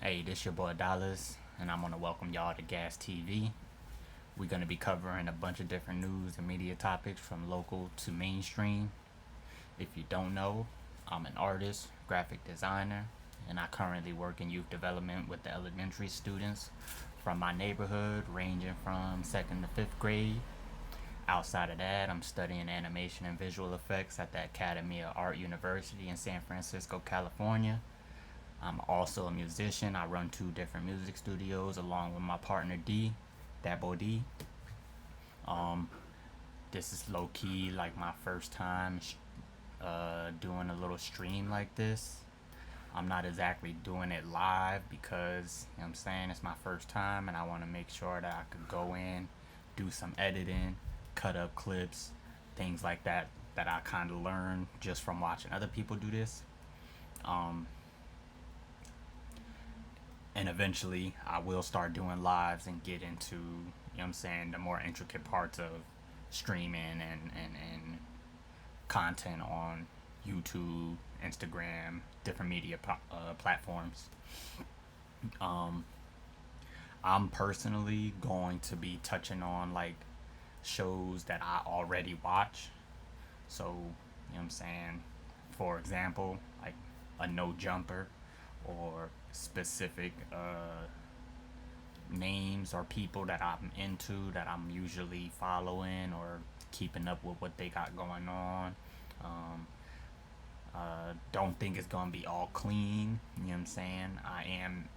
Hey, this your boy Dollaz, and I'm gonna welcome y'all to GassedTV. We're gonna be covering a bunch of different news and media topics from local to mainstream. If you don't know, I'm an artist, graphic designer, and I currently work in youth development with the elementary students from my neighborhood, ranging from second to fifth grade. Outside of that, I'm studying animation and visual effects at the Academy of Art University in San Francisco, California. I'm also a musician. I run two different music studios along with my partner D, Dabo D. Um, this is low key like my first time doing a little stream like this. I'm not exactly doing it live because, you know what I'm saying, it's my first time and I want to make sure that I could go in, do some editing, cut up clips, things like that that I kind of learned just from watching other people do this. Um, and eventually I will start doing lives and get into, you know what I'm saying, the more intricate parts of streaming and content on YouTube, Instagram, different media platforms. Um, I'm personally going to be touching on like shows that I already watch. So, you know what I'm saying? For example, like a No Jumper or specific names or people that I'm into that I'm usually following or keeping up with what they got going on. Um, don't think it's gonna be all clean. You know what I'm saying? I am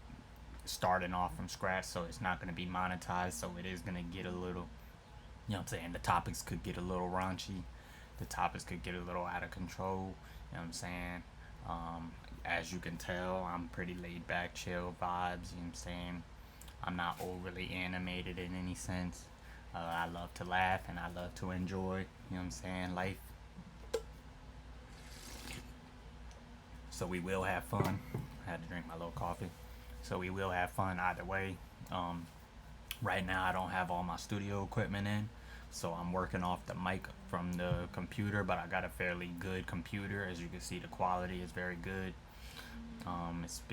starting off from scratch, so it's not gonna be monetized. So it is gonna get a little, you know what I'm saying? The topics could get a little raunchy. The topics could get a little out of control. You know what I'm saying? Um, as you can tell, I'm pretty laid back, chill vibes. You know what I'm saying? I'm not overly animated in any sense. I love to laugh and I love to enjoy, you know what I'm saying, life. So we will have fun. I had to drink my little coffee. So we will have fun either way. Um, right now, I don't have all my studio equipment in. So I'm working off the mic from the computer, but I got a fairly good computer. As you can see, the quality is very good. It's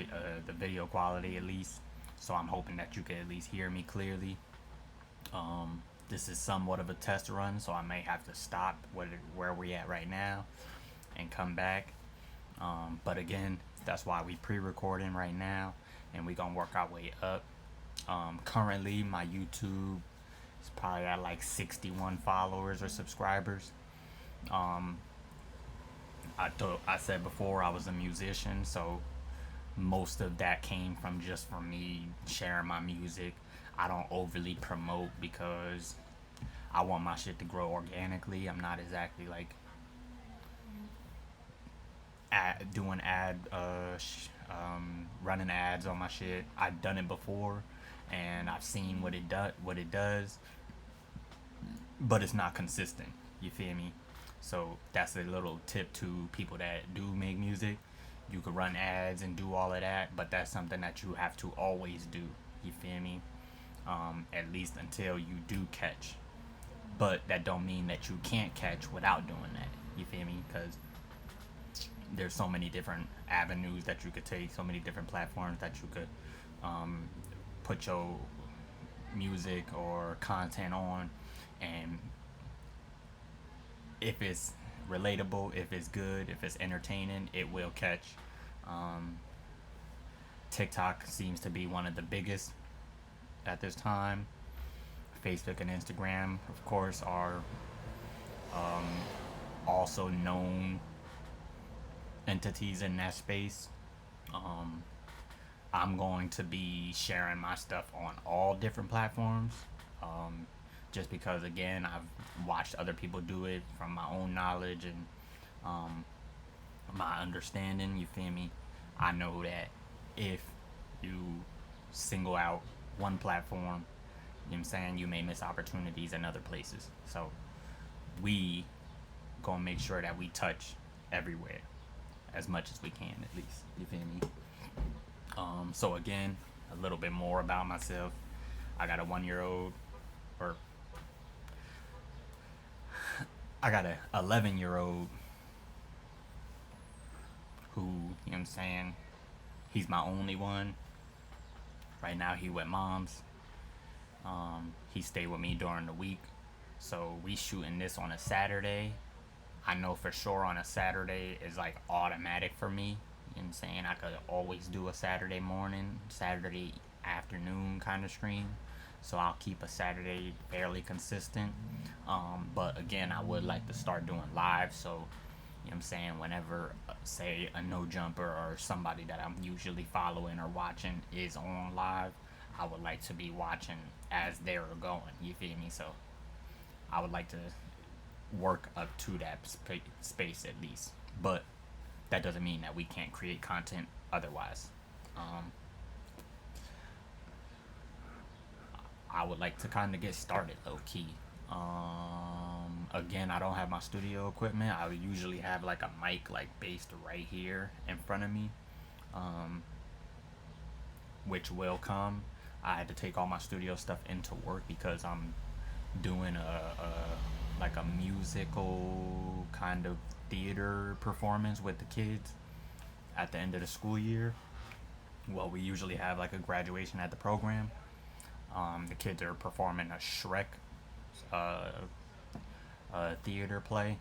the video quality at least. So I'm hoping that you can at least hear me clearly. This is somewhat of a test run, so I may have to stop where we at right now and come back. But again, that's why we pre-recording right now, and we gonna work our way up. Currently, my YouTube is probably at like 61 followers or subscribers. Um, I said before I was a musician, so most of that came from me sharing my music. I don't overly promote because I want my shit to grow organically. I'm not exactly like doing running ads on my shit. I've done it before, and I've seen what it does, but it's not consistent. You feel me? So that's a little tip to people that do make music. You could run ads and do all of that, but that's something that you have to always do. You feel me? At least until you do catch. But that don't mean that you can't catch without doing that. You feel me? Because there's so many different avenues that you could take, so many different platforms that you could um, put your music or content on, and if it's relatable, if it's good, if it's entertaining, it will catch. Um, TikTok seems to be one of the biggest at this time. Facebook and Instagram, of course, are um, also known entities in that space. Um, I'm going to be sharing my stuff on all different platforms. Um, just because, again, I've watched other people do it from my own knowledge and um, my understanding. You feel me? I know that if you single out one platform, you know what I'm saying, you may miss opportunities in other places. So we gonna make sure that we touch everywhere as much as we can, at least. You feel me? So again, a little bit more about myself. I got a 1 year old, or I got a 11-year-old who, you know what I'm saying, he's my only one. Right now he with mom's. He stay with me during the week. So we shooting this on a Saturday. I know for sure on a Saturday is like automatic for me. You know what I'm saying? I could always do a Saturday morning, Saturday afternoon kind of stream. So I'll keep a Saturday fairly consistent. But again, I would like to start doing live. So, you know what I'm saying? Whenever, say, a no jumper or somebody that I'm usually following or watching is on live, I would like to be watching as they're going. You feel me? So I would like to work up to that space at least. But that doesn't mean that we can't create content otherwise. I would like to kind of get started low key. Again, I don't have my studio equipment. I would usually have like a mic like based right here in front of me, which will come. I had to take all my studio stuff into work because I'm doing a like a musical kind of theater performance with the kids at the end of the school year. Well, we usually have like a graduation at the program. The kids are performing a Shrek uh, theater play.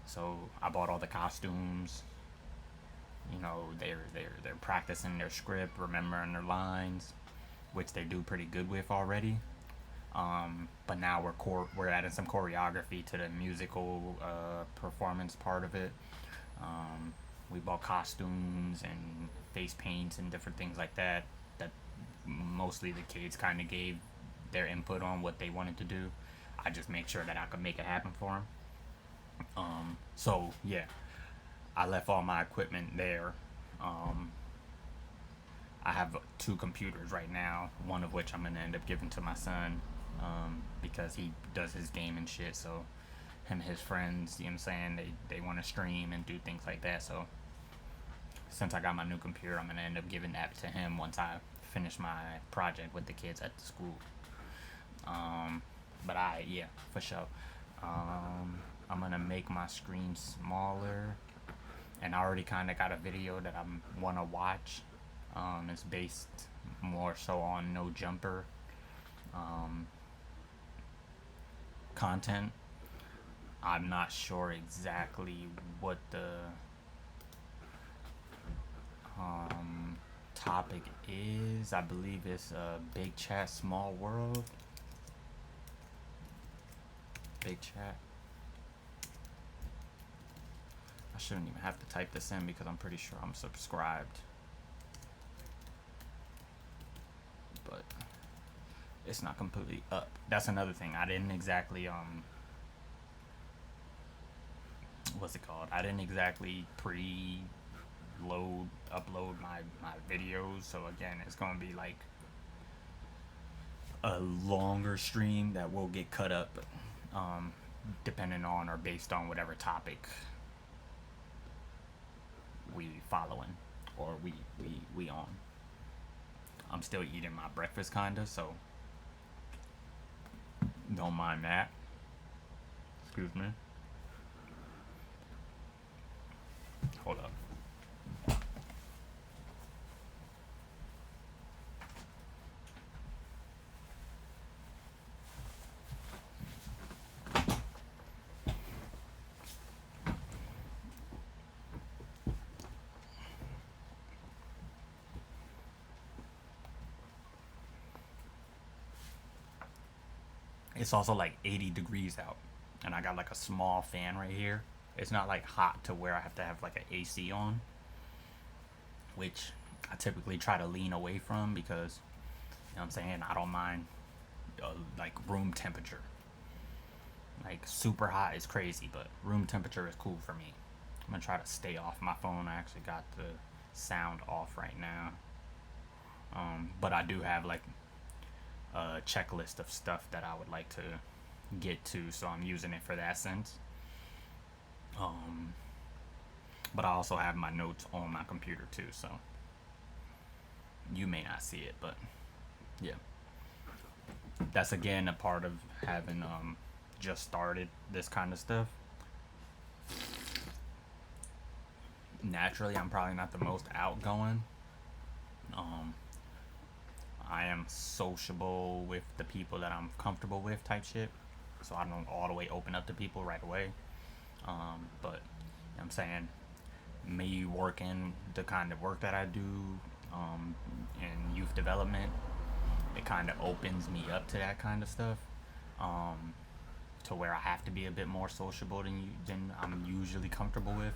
So I bought all the costumes. You know, they're practicing their script, remembering their lines, which they do pretty good with already. But now we're adding some choreography to the musical performance part of it. We bought costumes and face paints and different things like that. That mostly the kids kind of gave their input on what they wanted to do. I just made sure that I could make it happen for them. So yeah, I left all my equipment there. I have two computers right now, one of which I'm gonna end up giving to my son, because he does his game and shit. So him and his friends, you know what I'm saying, they want to stream and do things like that. So since I got my new computer, I'm gonna end up giving that to him once I finish my project with the kids at the school. But yeah, for sure. I'm gonna make my screen smaller, and I already kind of got a video that I wanna watch. It's based more so on no jumper content. I'm not sure exactly what the topic is. I believe it's big chat, small world. Big chat. I shouldn't even have to type this in because I'm pretty sure I'm subscribed. But it's not completely up. That's another thing. I didn't exactly what's it called? I didn't exactly upload my videos. So again, it's gonna be like a longer stream that will get cut up, depending on or based on whatever topic we following or we on. I'm still eating my breakfast kinda, so don't mind that. Excuse me. Hold up. It's also like 80 degrees out, and I got like a small fan right here. It's not like hot to where I have to have like an AC on, which I typically try to lean away from because, you know what I'm saying, I don't mind like room temperature. Like super hot is crazy, but room temperature is cool for me. I'm gonna try to stay off my phone. I actually got the sound off right now. But I do have like a checklist of stuff that I would like to get to, so I'm using it for that sense. But I also have my notes on my computer too, so you may not see it, but yeah, that's again a part of having just started this kind of stuff. Naturally, I'm probably not the most outgoing. I am sociable with the people that I'm comfortable with type shit. So I don't all the way open up to people right away. But you know what I'm saying, me working the kind of work that I do in youth development, it kind of opens me up to that kind of stuff, to where I have to be a bit more sociable than I'm usually comfortable with.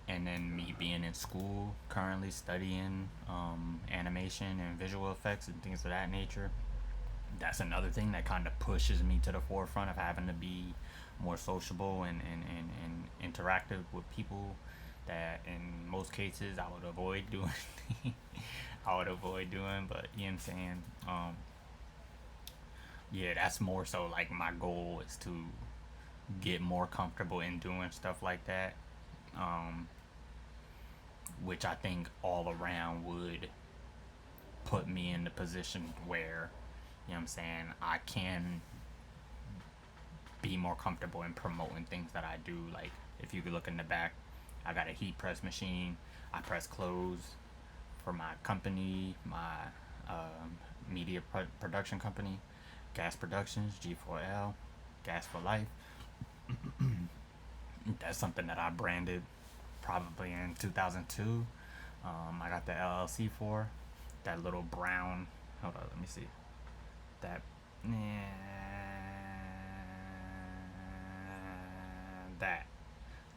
And then me being in school, currently studying animation and visual effects and things of that nature, that's another thing that kind of pushes me to the forefront of having to be more sociable and interactive with people that in most cases I would avoid doing. But you know what I'm saying? Yeah, that's more so like my goal is to get more comfortable in doing stuff like that, which I think all around would put me in the position where, you know what I'm saying, I can be more comfortable in promoting things that I do. Like, if you could look in the back, I got a heat press machine. I press clothes for my company, my media production company, Gas Productions, G4L, Gas for Life. That's something that I branded probably in 2002. I got the LLC for that little brown. Hold on, let me see.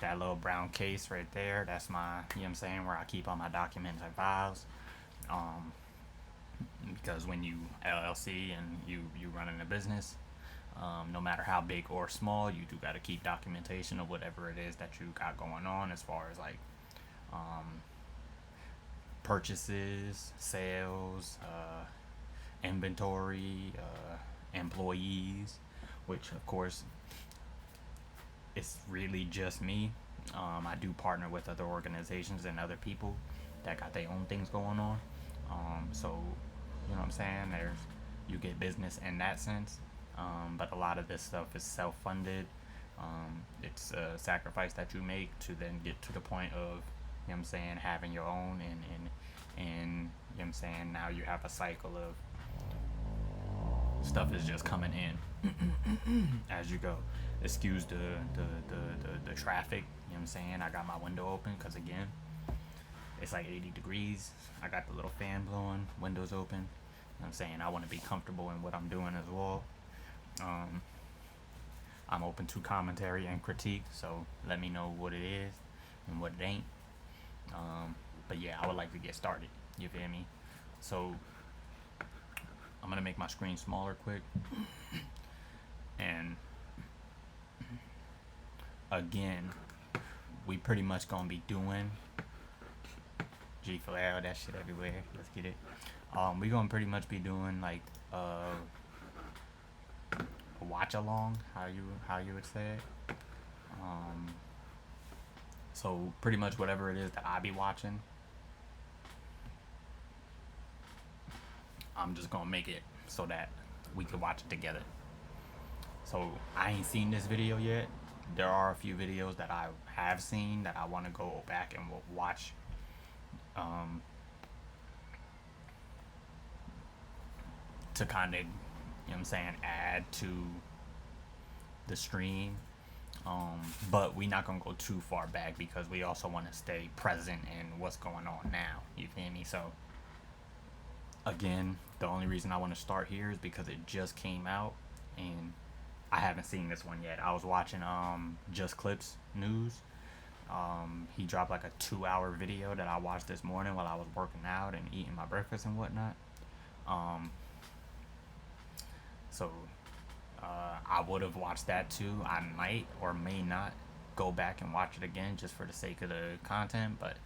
That little brown case right there. That's my, you know what I'm saying, where I keep all my documents and files. Because when you LLC and you running a business, no matter how big or small, you do got to keep documentation of whatever it is that you got going on, as far as like purchases, sales, inventory, employees, which of course it's really just me. I do partner with other organizations and other people that got their own things going on. So you know what I'm saying, you get business in that sense. But a lot of this stuff is self-funded. It's a sacrifice that you make to then get to the point of, you know what I'm saying, having your own, and you know what I'm saying, now you have a cycle of stuff is just coming in as you go. Excuse the traffic, you know what I'm saying. I got my window open because again, it's like 80 degrees. I got the little fan blowing, windows open. You know what I'm saying, I want to be comfortable in what I'm doing as well. I'm open to commentary and critique, so let me know what it is and what it ain't. But yeah, I would like to get started, you feel me? So I'm gonna make my screen smaller quick. And again, we pretty much gonna be doing G4L, that shit everywhere. Let's get it. We gonna pretty much be doing like a watch along, how you would say it. So pretty much whatever it is that I be watching, I'm just gonna make it so that we could watch it together. So I ain't seen this video yet. There are a few videos that I have seen that I want to go back and watch. To kind of, you know what I'm saying, add to the stream. But we not gonna go too far back because we also want to stay present in what's going on now. You feel me? So again, the only reason I want to start here is because it just came out and I haven't seen this one yet. I was watching Just Clips News. He dropped like a 2-hour video that I watched this morning while I was working out and eating my breakfast and whatnot. So I would have watched that too. I might or may not go back and watch it again just for the sake of the content, but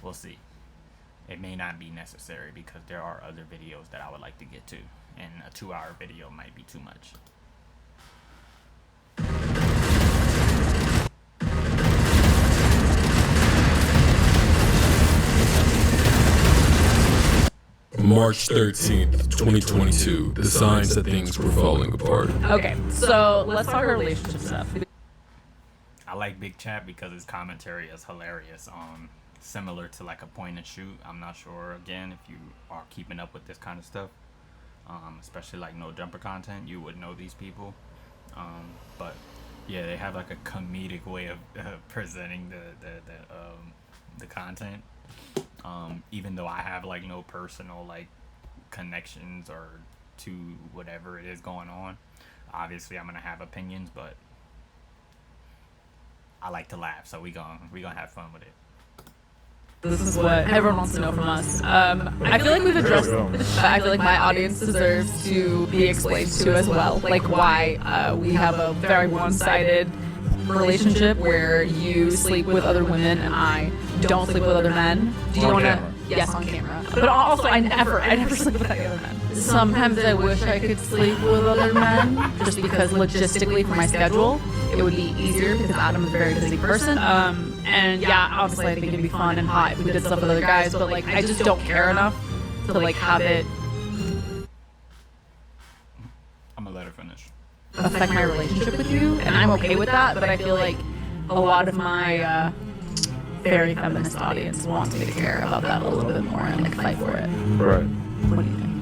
we'll see. It may not be necessary because there are other videos that I would like to get to, and a 2-hour video might be too much. March 13th, 2022, the signs that things were falling apart. Okay, so let's talk relationship stuff. I like Big Chat because his commentary is hilarious. similar to like a point and shoot. I'm not sure again if you are keeping up with this kind of stuff, especially like no jumper content. You would know these people, but yeah, they have like a comedic way of presenting the content. Even though I have like no personal like connections or to whatever it is going on, obviously I'm gonna have opinions, but I like to laugh, so we gonna have fun with it. This is what everyone wants to know from us. I feel like we've addressed, but I feel like my audience deserves to be explained to as well. Like why we have a very one-sided relationship where you sleep with other women and I don't sleep with other men. Do you want to? Yes, on camera. But also, I never sleep with any other men. Sometimes I wish I could sleep with other men, just because logistically for my schedule, it would be easier because Adam is a very busy person. And yeah, obviously I think it'd be fun and hot if we did stuff with other guys, but like I just don't care enough to like have it I'm gonna let her finish. affect my relationship with you, and I'm okay with that. But I feel like a lot of my very feminist audience wants me to care about that a little bit more and like fight for it. Right. What do you think?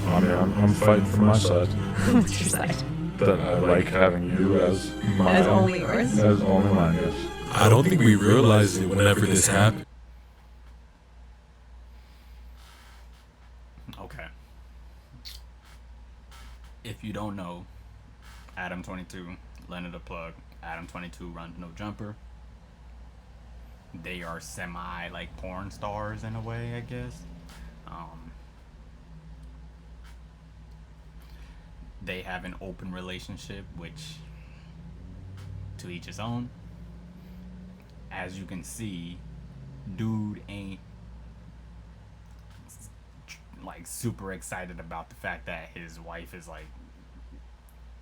I mean, I'm fighting for my side. What's your side? That I like having you as mine. As only yours? As only mine, yes. I don't think we realized it whenever this happened. Okay. If you don't know, Adam22, Leonard the Plug, Adam22 runs No Jumper. They are semi like porn stars in a way, I guess. They have an open relationship, which to each his own. As you can see, dude ain't like super excited about the fact that his wife is like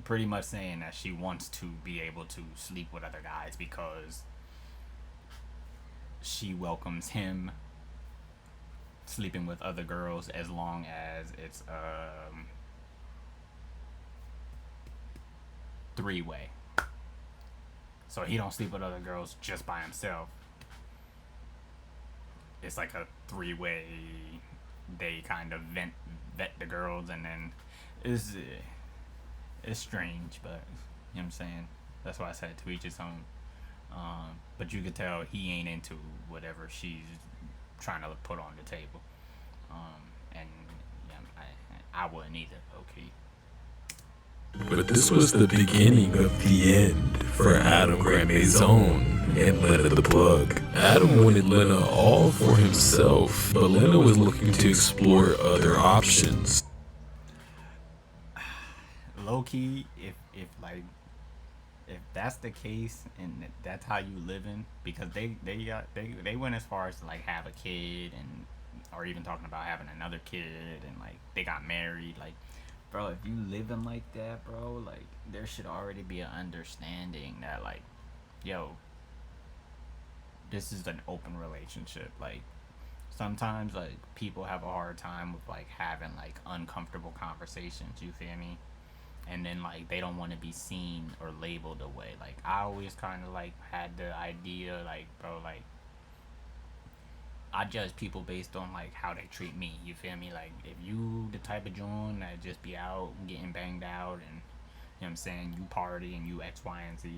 pretty much saying that she wants to be able to sleep with other guys because she welcomes him sleeping with other girls as long as it's three-way. So he don't sleep with other girls just by himself. It's like a three-way. They kind of vet the girls, and then it's strange, but you know what I'm saying. That's why I said to each his own. But you could tell he ain't into whatever she's trying to put on the table. And yeah, I wouldn't either. Okay. But this was the beginning of the end for Adam Grandmaison and Lena the Plug. Adam wanted Lena all for himself, but Lena was looking to explore other options. Low key, if that's the case and that's how you living, because they went as far as to like have a kid and or even talking about having another kid and like they got married, like. Bro, if you living like that, bro, like, there should already be an understanding that, like, yo, this is an open relationship. Like, sometimes, like, people have a hard time with, like, having, like, uncomfortable conversations, you feel me? And then, like, they don't want to be seen or labeled away. Like, I always kind of, like, had the idea, like, bro, like, I judge people based on like how they treat me. You feel me? Like if you the type of John that just be out getting banged out and you know what I'm saying, you party and you X, Y, and Z.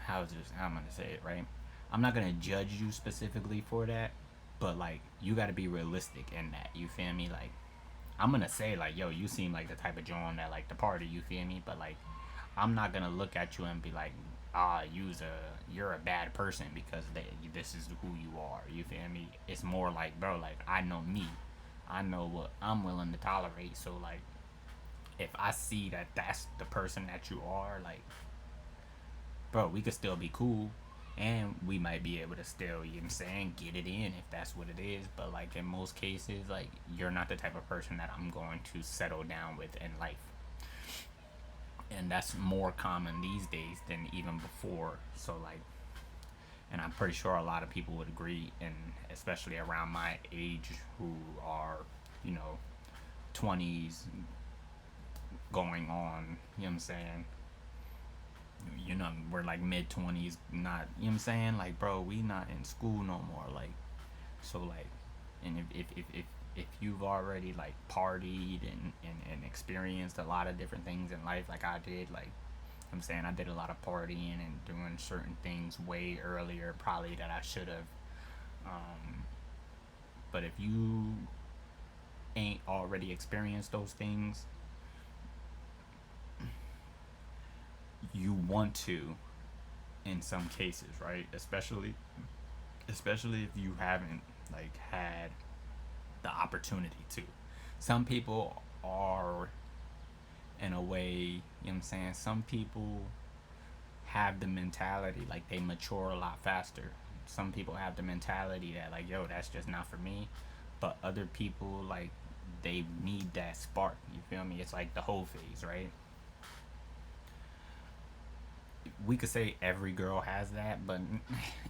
How's this? I'm gonna say it right. I'm not gonna judge you specifically for that, but like you gotta be realistic in that. You feel me? Like I'm gonna say like, yo, you seem like the type of John that like to party. You feel me? But like I'm not gonna look at you and be like, you're a bad person because this is who you are. You feel me? It's more like, bro, like I know me, I know what I'm willing to tolerate. So like, if I see that that's the person that you are, like, bro, we could still be cool, and we might be able to still, you know what I'm saying, get it in if that's what it is. But like in most cases, like you're not the type of person that I'm going to settle down with in life. And that's more common these days than even before. So like, and I'm pretty sure a lot of people would agree, and especially around my age who are, 20s going on, you know what I'm saying, you know, we're like mid-20s, not, you know what I'm saying? Like, bro, we not in school no more. Like, so, like, and if you've already, like, partied and experienced a lot of different things in life, like I did, like, I'm saying I did a lot of partying and doing certain things way earlier, probably that I should have. But if you ain't already experienced those things, you want to, in some cases, right? Especially if you haven't like had the opportunity to. Some people are, in a way, you know what I'm saying? Some people have the mentality, like they mature a lot faster. Some people have the mentality that, like, yo, that's just not for me. But other people, like, they need that spark. You feel me? It's like the whole phase, right? We could say every girl has that, but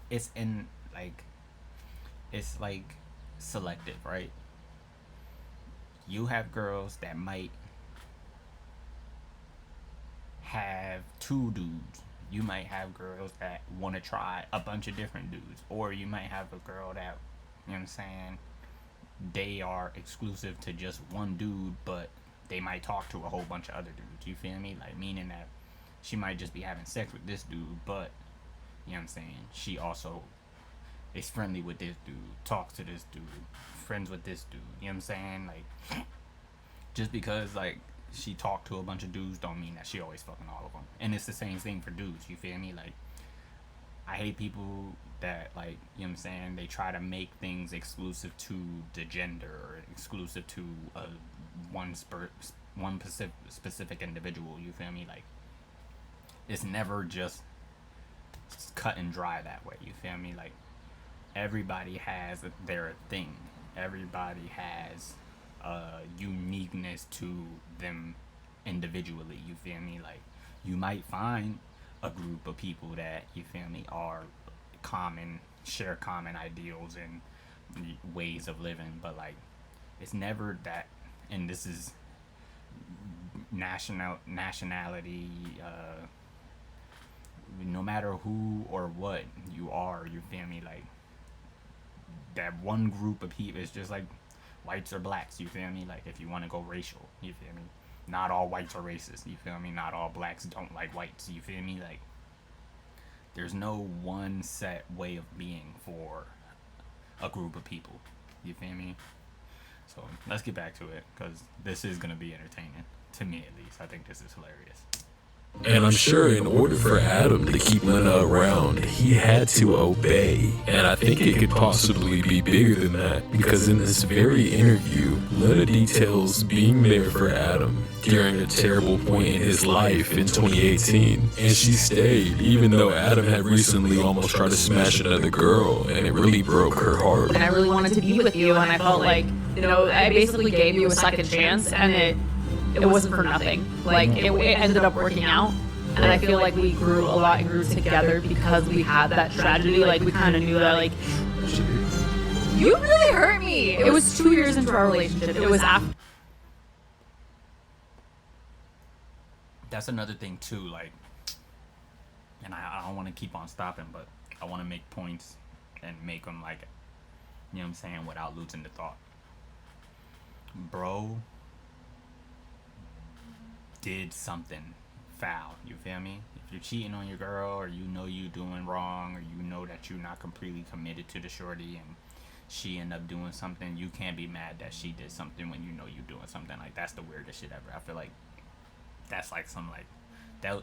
it's in like, it's like selective, right? You have girls that might have two dudes. You might have girls that want to try a bunch of different dudes, or you might have a girl that, you know what I'm saying, they are exclusive to just one dude, but they might talk to a whole bunch of other dudes. You feel me? Like, meaning that she might just be having sex with this dude, but, you know what I'm saying, she also is friendly with this dude, talks to this dude, friends with this dude. You know what I'm saying? Like, just because, like, she talked to a bunch of dudes don't mean that she always fucking all of them. And it's the same thing for dudes. You feel me? Like, I hate people that, like, you know what I'm saying, they try to make things exclusive to the gender or exclusive to one specific individual. You feel me? Like, it's never just cut and dry that way. You feel me? Like, everybody has their thing. Everybody has a uniqueness to them individually. You feel me? Like, you might find a group of people that, you feel me, are share common ideals and ways of living, but, like, it's never that. And this is nationality, no matter who or what you are, you feel me, like, that one group of people is just like whites or blacks. You feel me? Like, if you want to go racial, you feel me, not all whites are racist. You feel me? Not all blacks don't like whites. You feel me? Like, there's no one set way of being for a group of people. You feel me? So let's get back to it, because this is going to be entertaining, to me at least. I think this is hilarious. And I'm sure in order for Adam to keep Lena around, he had to obey. And I think it could possibly be bigger than that, because in this very interview, Lena details being there for Adam during a terrible point in his life in 2018. And she stayed, even though Adam had recently almost tried to smash another girl, and it really broke her heart. And I really wanted to be with you, and I felt like, you know, I basically gave you a second chance, and it wasn't for nothing. Like, it ended up working out, and I feel like we grew a lot and grew together because we had that tragedy. Like, we kind of knew that, like, you really hurt me. It was 2 years into our relationship. It was after. That's another thing too, like, and I don't want to keep on stopping, but I want to make points and make them, like, you know what I'm saying, without losing the thought. Bro did something foul. You feel me? If you're cheating on your girl, or you know you doing wrong, or you know that you're not completely committed to the shorty, and she end up doing something, you can't be mad that she did something when you know you're doing something. Like, that's the weirdest shit ever. I feel like that's like some, like,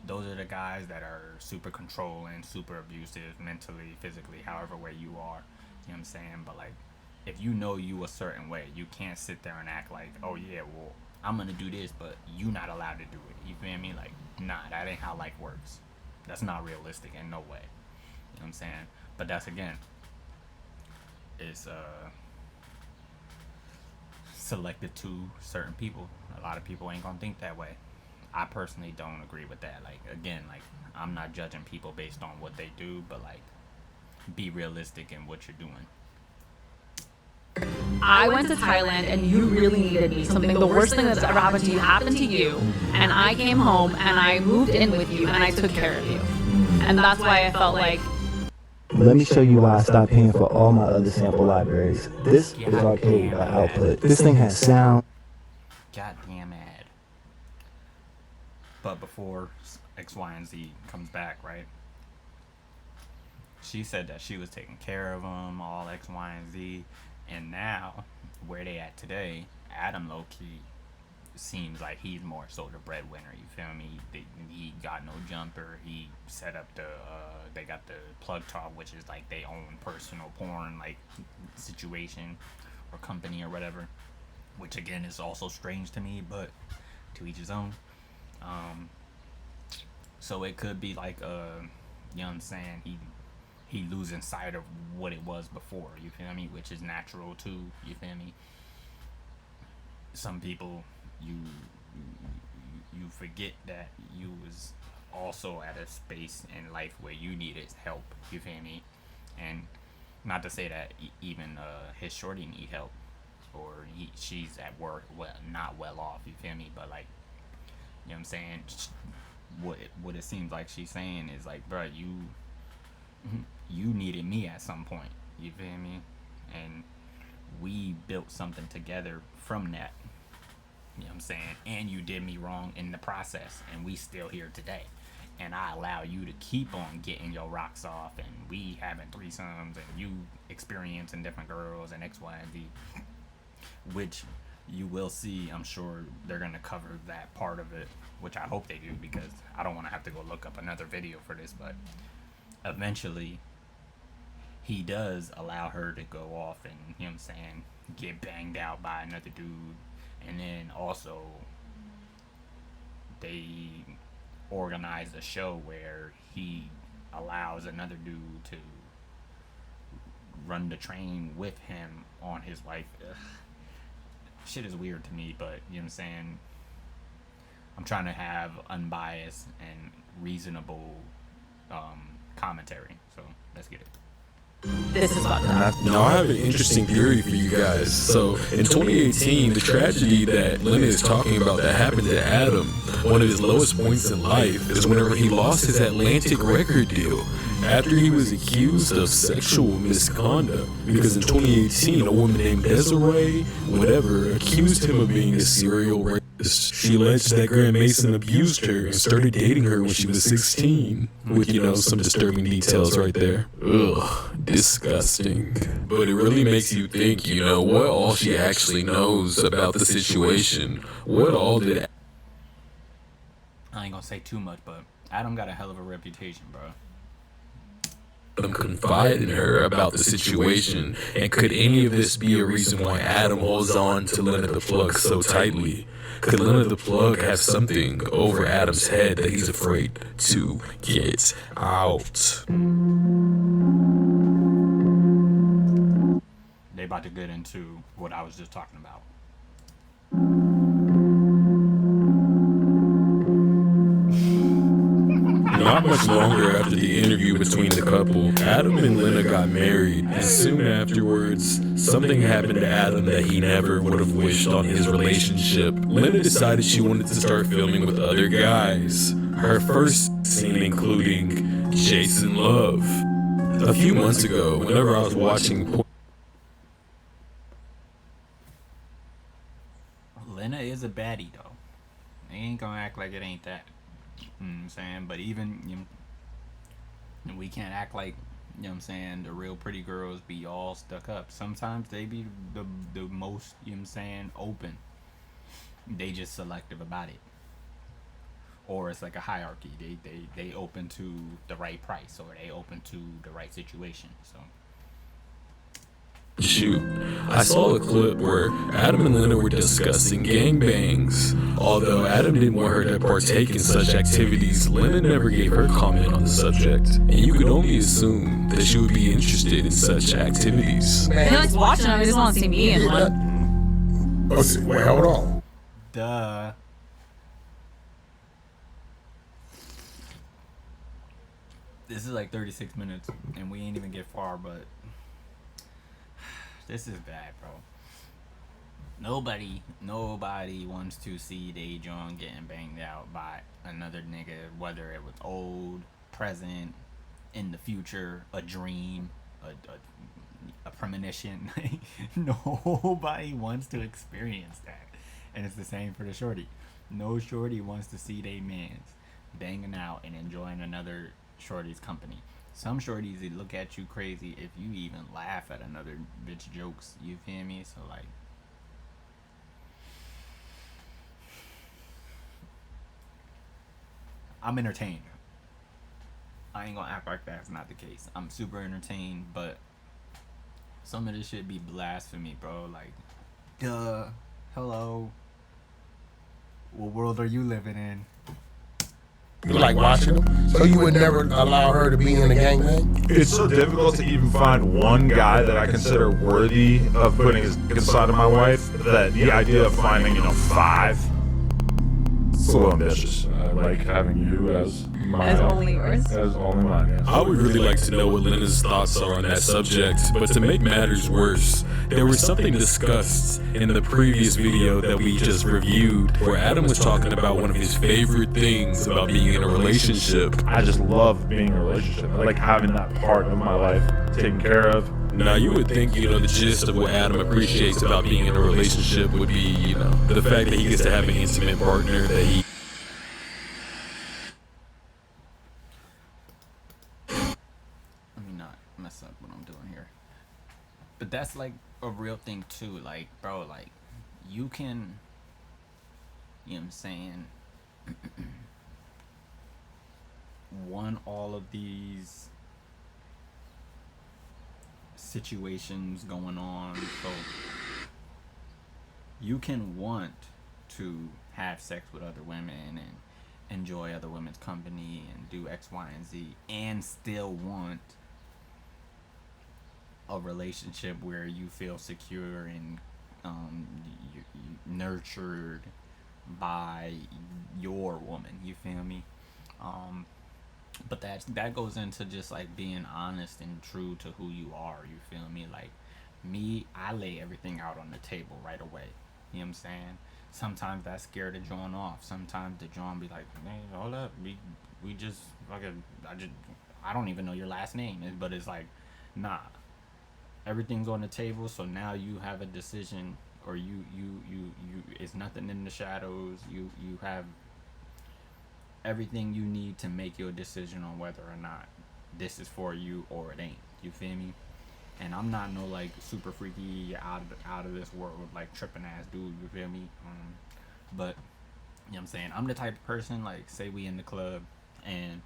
those are the guys that are super controlling, super abusive, mentally, physically, however way you are. You know what I'm saying? But, like, if you know you a certain way, you can't sit there and act like, oh yeah, well, I'm gonna do this, but you not allowed to do it. You feel me? Like, nah, that ain't how life works. That's not realistic in no way. You know what I'm saying? But that's, again, it's selective to certain people. A lot of people ain't gonna think that way. I personally don't agree with that. Like, again, like, I'm not judging people based on what they do, but, like, be realistic in what you're doing. I went to Thailand and you really needed me. Something, the worst thing that's ever happened to you happened to you. And I came home and I moved in with you and I took care of you. And that's why I felt like, let me show you why I stopped paying for all my other sample libraries. This is Arcade by Output. This thing has sound. Goddamn ad. But before X, Y, and Z comes back, right? She said that she was taking care of them, all X, Y, and Z. And now, where they at today, Adam low-key seems like he's more so the breadwinner, you feel me? He got no jumper. He set up they got the Plug Talk, which is like they own personal porn, like, situation or company or whatever. Which, again, is also strange to me, but to each his own. So it could be like, you know what I'm saying, he losing sight of what it was before, you feel me? Which is natural too, you feel me? Some people, you forget that you was also at a space in life where you needed help, you feel me? And not to say that even his shorty need help, or she's at work, not well off, you feel me? But like, you know what I'm saying? What it seems like she's saying is like, bro, you needed me at some point, you feel me? And we built something together from that, you know what I'm saying? And you did me wrong in the process, and we still here today. And I allow you to keep on getting your rocks off, and we having threesomes, and you experiencing different girls and X, Y, and Z, which you will see. I'm sure they're gonna cover that part of it, which I hope they do, because I don't want to have to go look up another video for this. But eventually he does allow her to go off and, you know what I'm saying, get banged out by another dude. And then also they organize a show where he allows another dude to run the train with him on his wife. Ugh. Shit is weird to me, but you know what I'm saying, I'm trying to have unbiased and reasonable commentary, so let's get it. this is fucked up. Now, I have an interesting theory for you guys. So, in 2018, the tragedy that Lena is talking about that happened to Adam, one of his lowest points in life, is whenever he lost his Atlantic record deal after he was accused of sexual misconduct. Because in 2018, a woman named Desiree, whatever, accused him of being a serial rapist. She alleged that Graham Mason abused her and started dating her when she was 16, with, you know, some disturbing details right there. Ugh, disgusting. But it really makes you think, you know, what all she actually knows about the situation. What all did... I ain't gonna say too much, but Adam got a hell of a reputation, bro. Adam confide in her about the situation, and could any of this be a reason why Adam holds on to Lena the Plug so tightly? Could Lena the Plug have something over Adam's head that he's afraid to get out? They about to get into what I was just talking about. Not much longer after the interview between the couple, Adam and Lena got married, and soon afterwards, something happened to Adam that he never would have wished on his relationship. Lena decided she wanted to start filming with other guys, her first scene including Jason Love. A few months ago, whenever I was watching Lena is a baddie, though. They ain't gonna act like it ain't that. You know what I'm saying? But even, you know, we can't act like, you know what I'm saying, the real pretty girls be all stuck up. Sometimes they be the most, you know what I'm saying, open. They just selective about it. Or it's like a hierarchy. They open to the right price, or they open to the right situation. So shoot, I saw a clip where Adam and Lena were discussing gangbangs. Although Adam didn't want her to partake in such activities, Lena never gave her comment on the subject, and you could only assume that she would be interested in such activities. He likes watching them. He doesn't want to see me in one. Oh, wait, hold on. duh. This is like 36 minutes, and we ain't even get far, but this is bad, bro. Nobody wants to see they John getting banged out by another nigga, whether it was old, present, in the future, a dream, a premonition. Nobody wants to experience that, and it's the same for the shorty. No shorty wants to see they mans banging out and enjoying another shorty's company. Some shorties they look at you crazy if you even laugh at another bitch jokes. You feel me? So like, I'm entertained. I ain't gonna act like that's not the case. I'm super entertained, but some of this shit be blasphemy, bro. Like, duh, hello. What world are you living in? You like watching them? So you would never allow her to be in a gangbang? It's so difficult to even find one guy that I consider worthy of putting his side of my wife that the idea of finding, 5, it's a little ambitious. I like having you as mine. As only yours? As only mine, yes. I would really like to know what Lena's thoughts are on that subject, but to make matters worse, there was something discussed in the previous video that we just reviewed where Adam was talking about one of his favorite things about being in a relationship. I just love being in a relationship. I like having that part of my life taken care of. Now you would think, the gist of what Adam appreciates about being in a relationship would be, the fact that he gets to have an intimate partner that he... Let me not mess up what I'm doing here. But that's like a real thing too. Like, bro, like, you can, you know what I'm saying, want all of these situations going on, so you can want to have sex with other women and enjoy other women's company and do X, Y, and Z, and still want a relationship where you feel secure and you nurtured by your woman. You feel me? But that goes into just like being honest and true to who you are. You feel me? Like me, I lay everything out on the table right away. You know what I'm saying? Sometimes that's scared the John off. Sometimes the John be like, man, hold up, we just fucking, I don't even know your last name, but it's like, nah, everything's on the table. So now you have a decision, or you it's nothing in the shadows. You have everything you need to make your decision on whether or not this is for you or it ain't. You feel me? And I'm not no like super freaky out of this world like tripping ass dude. You feel me? But you know what I'm saying, I'm the type of person, like, say we in the club and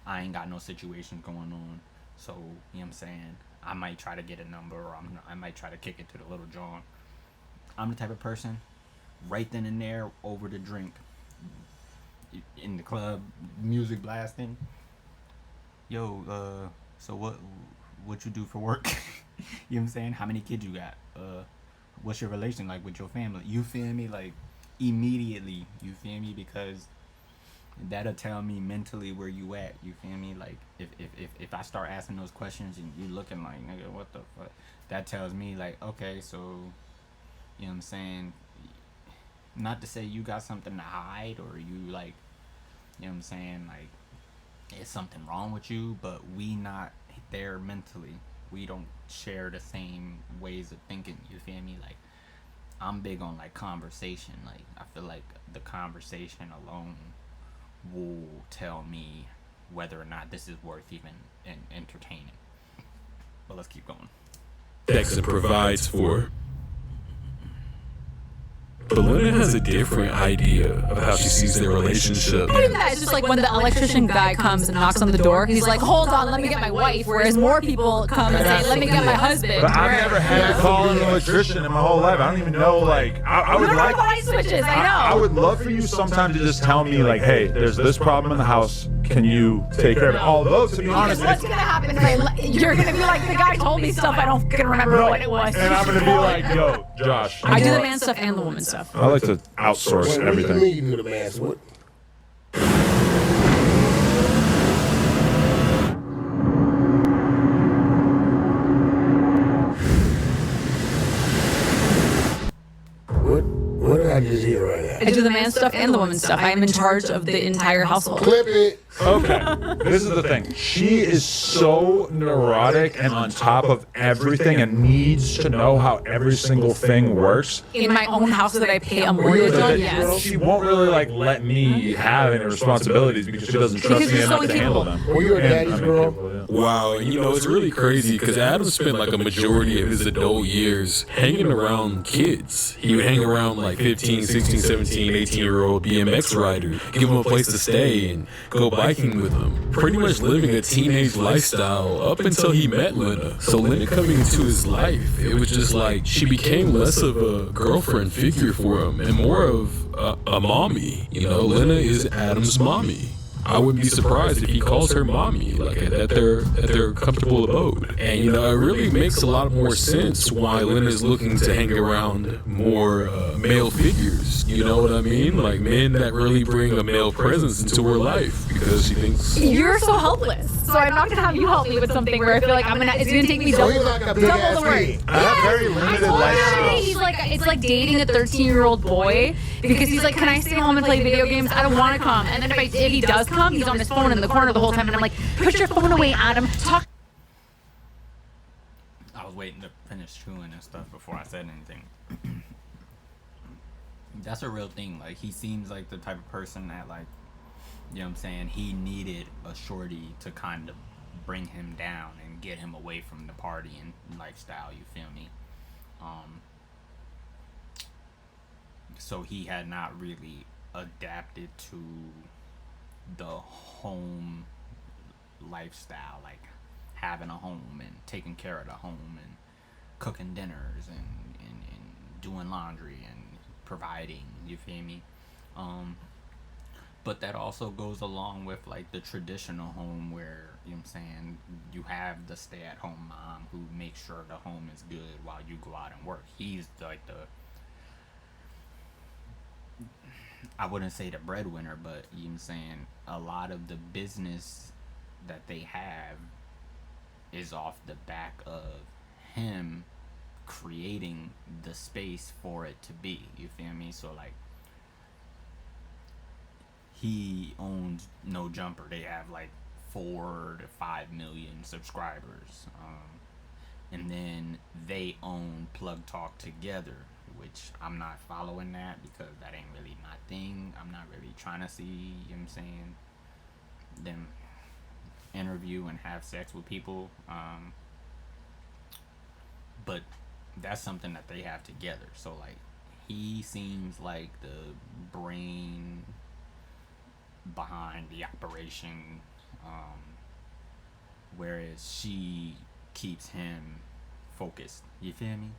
I ain't got no situation going on, so you know what I'm saying, I might try to get a number, or I might try to kick it to the little John. I'm the type of person, right then and there, over the drink, in the club, music blasting. Yo, so what you do for work? You know what I'm saying? How many kids you got? What's your relation like with your family? You feel me? Like, immediately, you feel me? Because that'll tell me mentally where you at. You feel me? Like, if I start asking those questions and you looking like, nigga, what the fuck? That tells me like, okay, so, you know what I'm saying? Not to say you got something to hide, or you like, you know what I'm saying, like, is something wrong with you, but we not there mentally. We don't share the same ways of thinking. You feel me? Like, I'm big on like conversation. Like, I feel like the conversation alone will tell me whether or not this is worth even entertaining. But let's keep going. Texas provides for. But Lena has a different idea of how she sees their relationship. Not even that, it's just like when the electrician guy comes and knocks on the door, he's like, hold on, let me get my wife. Whereas more people come and say, let me get my husband. But I've never had to call an electrician in my whole life. I don't even know, like, I would like... light switches, I know. I would love for you sometime to just tell me, like, hey, there's this problem in the house. Can you take care of it? Although, to be honest... What's going to happen is you're going to be like, the guy told me stuff, I don't fucking remember what it was. And I'm going to be like, yo, Josh. I do the man stuff and the woman stuff. I like to outsource everything. What do you mean you do the math? What? I do the man stuff and the woman stuff. I am in charge of the entire household. Clip it. Okay, this is the thing. She is so neurotic and on top of everything and needs to know how every single thing works. In my own house that I pay a mortgage on, yes. She won't really like let me have any responsibilities because she doesn't trust Because me you're so enough to handle incapable. them. Were you a And, daddy's I mean, girl? people, yeah. Wow, and you know, it's really crazy because Adam spent like a majority of his adult years hanging around kids. He would hang around like 15, 16, 17, 18-year-old BMX riders, give them a place to stay and go biking with them. Pretty much living a teenage lifestyle up until he met Lena. So Lena coming into his life, it was just like she became less of a girlfriend figure for him and more of a mommy. You know, Lena is Adam's mommy. I wouldn't be surprised if he calls her mommy, like at their comfortable abode. And you know, it really makes a lot more sense why Lynn is looking to hang around more male figures. You know what I mean? Like men that really bring a male presence into her life because she thinks You're so helpless. So I'm not gonna have you help me with something where I feel like it's gonna take me So double, he's like a big double ass the work. kid. I have very limited life skills. He's like, it's like dating a 13-year-old boy because he's like, can I stay home and play video games? I don't want to come. And then if he does come, he's on his phone in the corner the whole time, and I'm like, put your phone away, Adam. Talk. I was waiting to finish chewing and stuff before I said anything. That's a real thing. Like, he seems like the type of person that, like, you know what I'm saying, he needed a shorty to kind of bring him down and get him away from the party and lifestyle, you feel me? So he had not really adapted to the home lifestyle, like having a home and taking care of the home and cooking dinners and doing laundry and providing, you feel me? But that also goes along with like the traditional home where, you know what I'm saying, you have the stay-at-home mom who makes sure the home is good while you go out and work. He's like I wouldn't say the breadwinner, but you know what I'm saying, a lot of the business that they have is off the back of him creating the space for it to be, you feel me? So like, he owns No Jumper. They have like 4 to 5 million subscribers, and then they own Plug Talk Together, which I'm not following that because that ain't really my thing. I'm not really trying to see, you know what I'm saying, them interview and have sex with people, but that's something that they have together. So like, he seems like the brain behind the operation, whereas she keeps him focused, you feel me?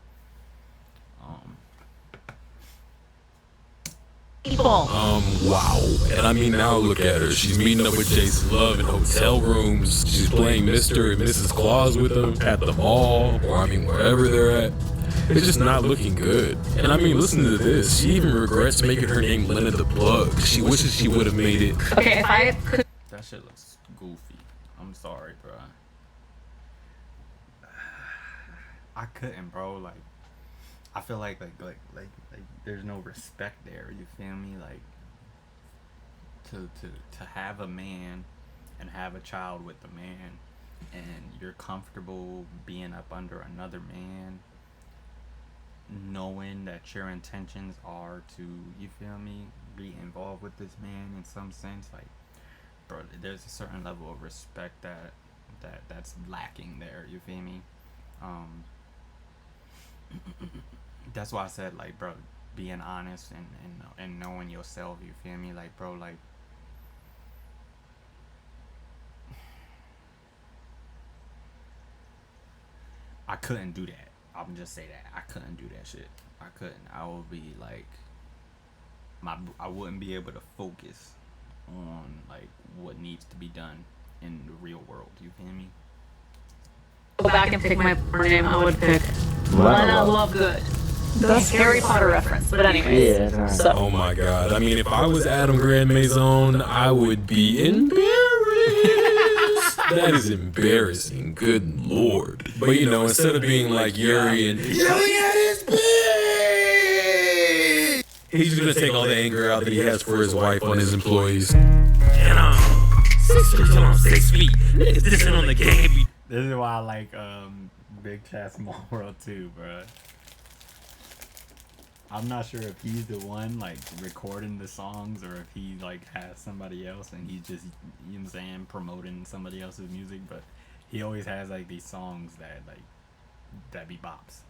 People. Wow. And I mean, now look at her. She's meeting up with Jason Love in hotel rooms. She's playing Mr. and Mrs. Claus with them at the mall, or I mean, wherever they're at. It's just not looking good. And I mean, listen to this. She even regrets making her name Lena the Plug. She wishes she would have made it. Okay, if I could. That shit looks goofy. I'm sorry, bro. I couldn't, bro. Like, I feel like there's no respect there. You feel me? Like, to have a man and have a child with a man, and you're comfortable being up under another man, knowing that your intentions are to, you feel me, be involved with this man in some sense, like, bro, there's a certain level of respect that's lacking there, you feel me? That's why I said, like, bro, being honest and knowing yourself, you feel me? Like, bro, like, I couldn't do that. I'm just say that I couldn't do that shit. I couldn't. I would be like, I wouldn't be able to focus on like what needs to be done in the real world. You feel me? Go back and pick my porn name, I would pick Lena Lovegood. That's Harry Potter reference, but anyways. Yeah, that's So. Oh my god. I mean, if I was Adam Grand Maison, I would be embarrassed. That is embarrassing. Good lord. But you know, instead of being like Yuri and yelling at his bitch, He's just gonna take all the anger out that he has for his wife on his employees. And 6 feet till I'm 6 feet. Niggas dissing on the game. This is why I like Big Chat Small World too, bro. I'm not sure if he's the one like recording the songs or if he like has somebody else and he's just, you know what I'm saying, promoting somebody else's music, but he always has like these songs that be bops.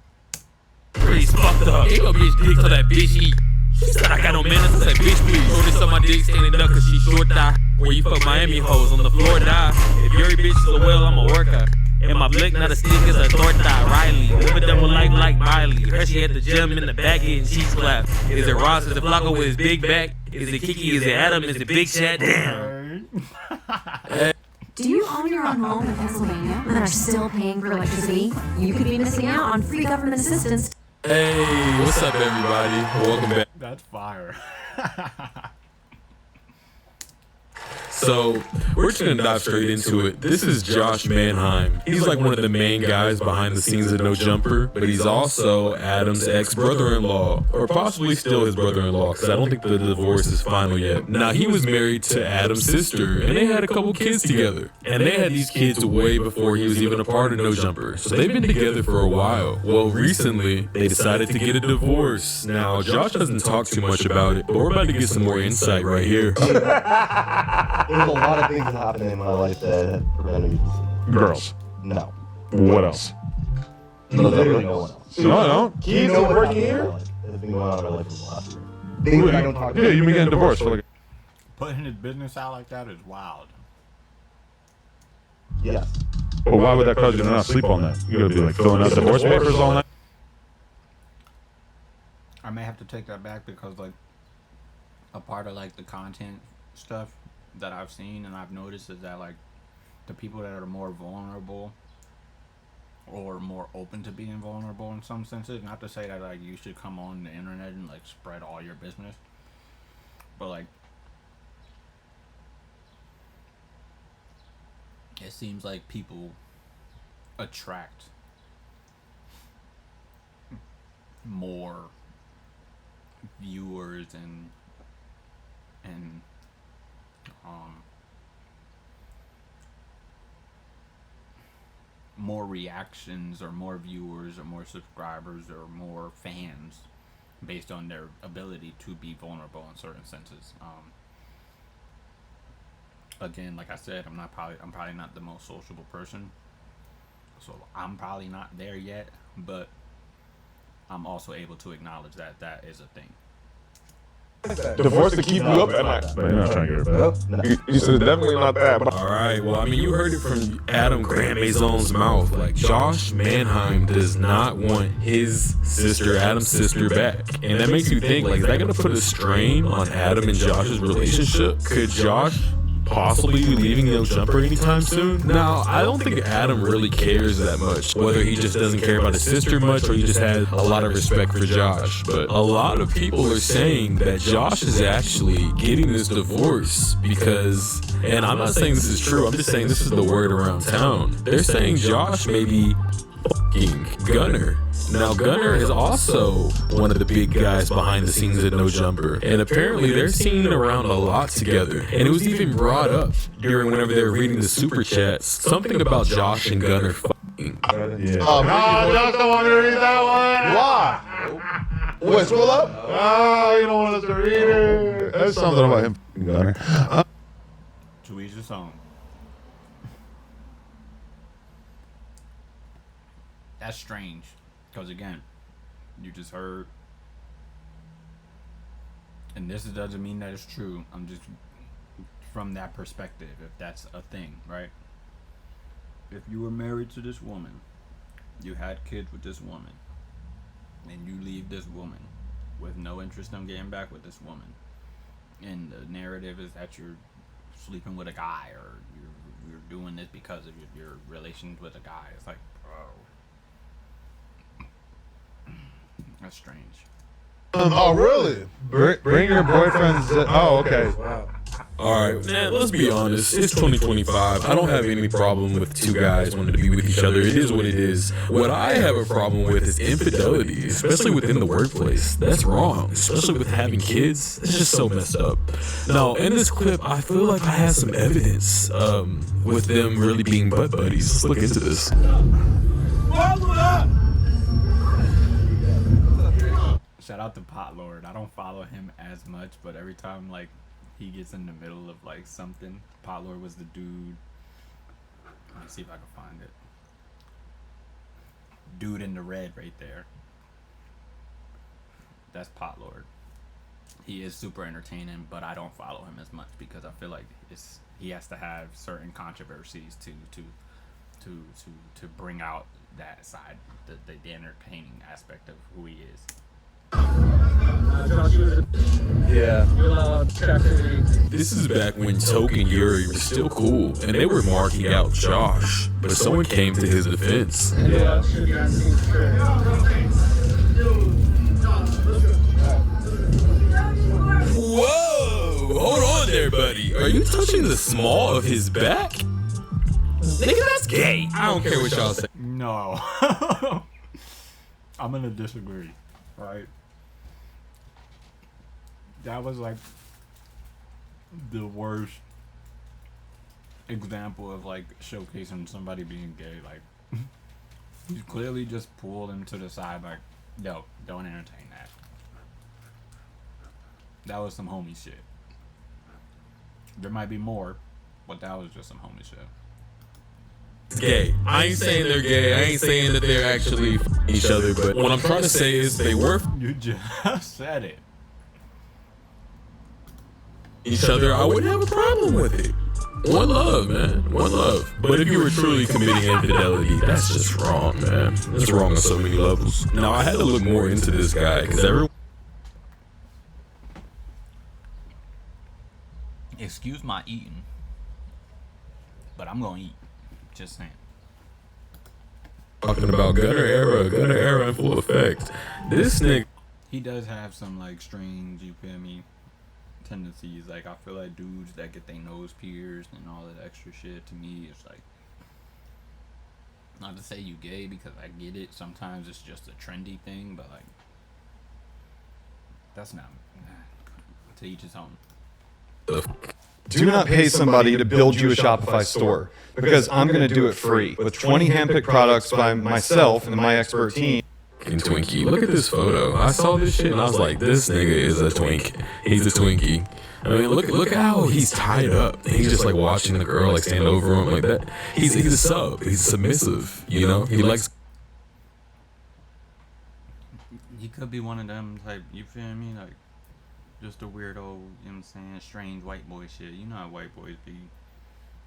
Pretty fucked up. Ain't no bitch dick till that bitch eat. She said I got no manners. I said bitch please. Notice on my dick standing up cause she short thigh. Where you fuck Miami hoes on the floor die. If your bitch is a whale, I'm a worker. And my blick not a stick is a thorn thigh. Riley, live a double life like Miley. Her she at the gym in the back getting cheese clap. Is it Ross? Is it Flacco with his big back? Is it Kiki? Is it Adam? Is it Big Chat? Damn. Do you own your own home in Pennsylvania and are still paying for electricity? You could be missing out on free government assistance. Hey, what's up everybody? Welcome back. That's fire. So, we're just gonna dive straight into it. This is Josh Mannheim. He's like one of the main guys behind the scenes of No Jumper, but he's also Adam's ex-brother-in-law, or possibly still his brother-in-law, because I don't think the divorce is final yet. Now, he was married to Adam's sister, and they had a couple kids together. And they had these kids way before he was even a part of No Jumper. So they've been together for a while. Well, recently, they decided to get a divorce. Now, Josh doesn't talk too much about it, but we're about to get some more insight right here. There's a lot of things that happened in my life that have prevented me from Girls. No. What else? Literally no one else. No, I don't. You know what's working here? It's been going on in my life for the last year. Things that I don't talk about. Yeah, you been getting divorced for like. Putting his business out like that is wild. Yes. Well, why would that cause you to not sleep all night? You gotta be like filling out divorce papers all night. I may have to take that back because like a part of like the content stuff that I've seen and I've noticed is that like the people that are more vulnerable or more open to being vulnerable in some senses, not to say that like you should come on the internet and like spread all your business, but like it seems like people attract more viewers and more reactions or more viewers or more subscribers or more fans based on their ability to be vulnerable in certain senses. Again, like I said, I'm probably not the most sociable person, so I'm probably not there yet, but I'm also able to acknowledge that that is a thing. Divorce to keep you up at night. But you're not trying to get it back. You said definitely not that. But Alright, well, I mean, you heard it from Adam Grant Maison's mouth. Like, Josh Mannheim does not want his sister, Adam's sister, back. And that makes you think, like, is that going to put a strain on Adam and Josh's relationship? Could Josh possibly be leaving No Jumper anytime soon? Now, I don't think Adam really cares that much, whether he just doesn't care about his sister much or he just has a lot of respect for Josh. But a lot of people are saying that Josh is actually getting this divorce because, and I'm not saying this is true, I'm just saying this is the word around town. They're saying Josh may be fucking Gunner. Now, Gunner is also one of the big guys behind the scenes at No Jumper, and apparently they're seen around a lot together. And it was even brought up during whenever they were reading the super chats, something about Josh and Gunner fucking. yeah. No, Josh don't want me to read that one. Why? What, scroll up? Oh, you don't want us to read it. That's something about him, Gunner. To each his own. That's strange. Because again, you just heard, and this doesn't mean that it's true. I'm just from that perspective, if that's a thing, right? If you were married to this woman, you had kids with this woman, and you leave this woman with no interest in getting back with this woman, and the narrative is that you're sleeping with a guy or you're doing this because of your relations with a guy. It's like, bro. That's strange. Oh, really? Bring your boyfriend's. Oh, okay. Wow. Alright, man, let's be honest. It's 2025. I don't have any problem with two guys wanting to be with each other. It is what it is. What I have a problem with is infidelity, especially within the workplace. That's wrong, especially with having kids. It's just so messed up. Now, in this clip, I feel like I have some evidence with them really being butt buddies. Let's look into this. Shout out to Pot Lord. I don't follow him as much, but every time like he gets in the middle of like something, Pot Lord was the dude. Let me see if I can find it. Dude in the red right there. That's Pot Lord. He is super entertaining, but I don't follow him as much because I feel like he has to have certain controversies to bring out that side, the entertaining aspect of who he is. Yeah. This is back when Toke and Yuri were still cool, and they were marking out Josh, but someone came to his defense. Yeah. Whoa! Hold on there, buddy. Are you touching the small of his back? Nigga, that's gay. I don't care what y'all say. No. I'm gonna disagree, right? That was like the worst example of like showcasing somebody being gay. Like, you clearly just pulled him to the side, like, no, don't entertain that. That was some homie shit. There might be more, but that was just some homie shit. Gay. I ain't saying they're gay. I ain't saying that they're actually each other, but what I'm trying to say is they were You just said it. each other. I wouldn't have a problem with it. One love, man. One love. But if you were truly committing infidelity, that's just wrong, man. It's wrong on so many levels. Now, I had to look more into this guy because everyone. Excuse my eating, but I'm gonna eat. Just saying. Talking about Gunner era in full effect. This nigga. He does have some like strange, you feel me, tendencies. Like I feel like dudes that get their nose pierced and all that extra shit, to me it's like, not to say you gay because I get it. Sometimes it's just a trendy thing, but like that's not to each his own. Do not pay somebody to build you a Shopify store because I'm going to do it free with 20 handpicked products by myself and my expert team. Twinkie. Look at this photo. I saw this shit and I was like, this nigga is a twink. He's a Twinkie. I mean, look how he's tied up. He's just like watching the girl like stand over him like that. He's a sub. He's submissive. You know, he likes. He could be one of them type. You feel me? Like just a weirdo. You know what I'm saying? Strange white boy shit. You know how white boys be.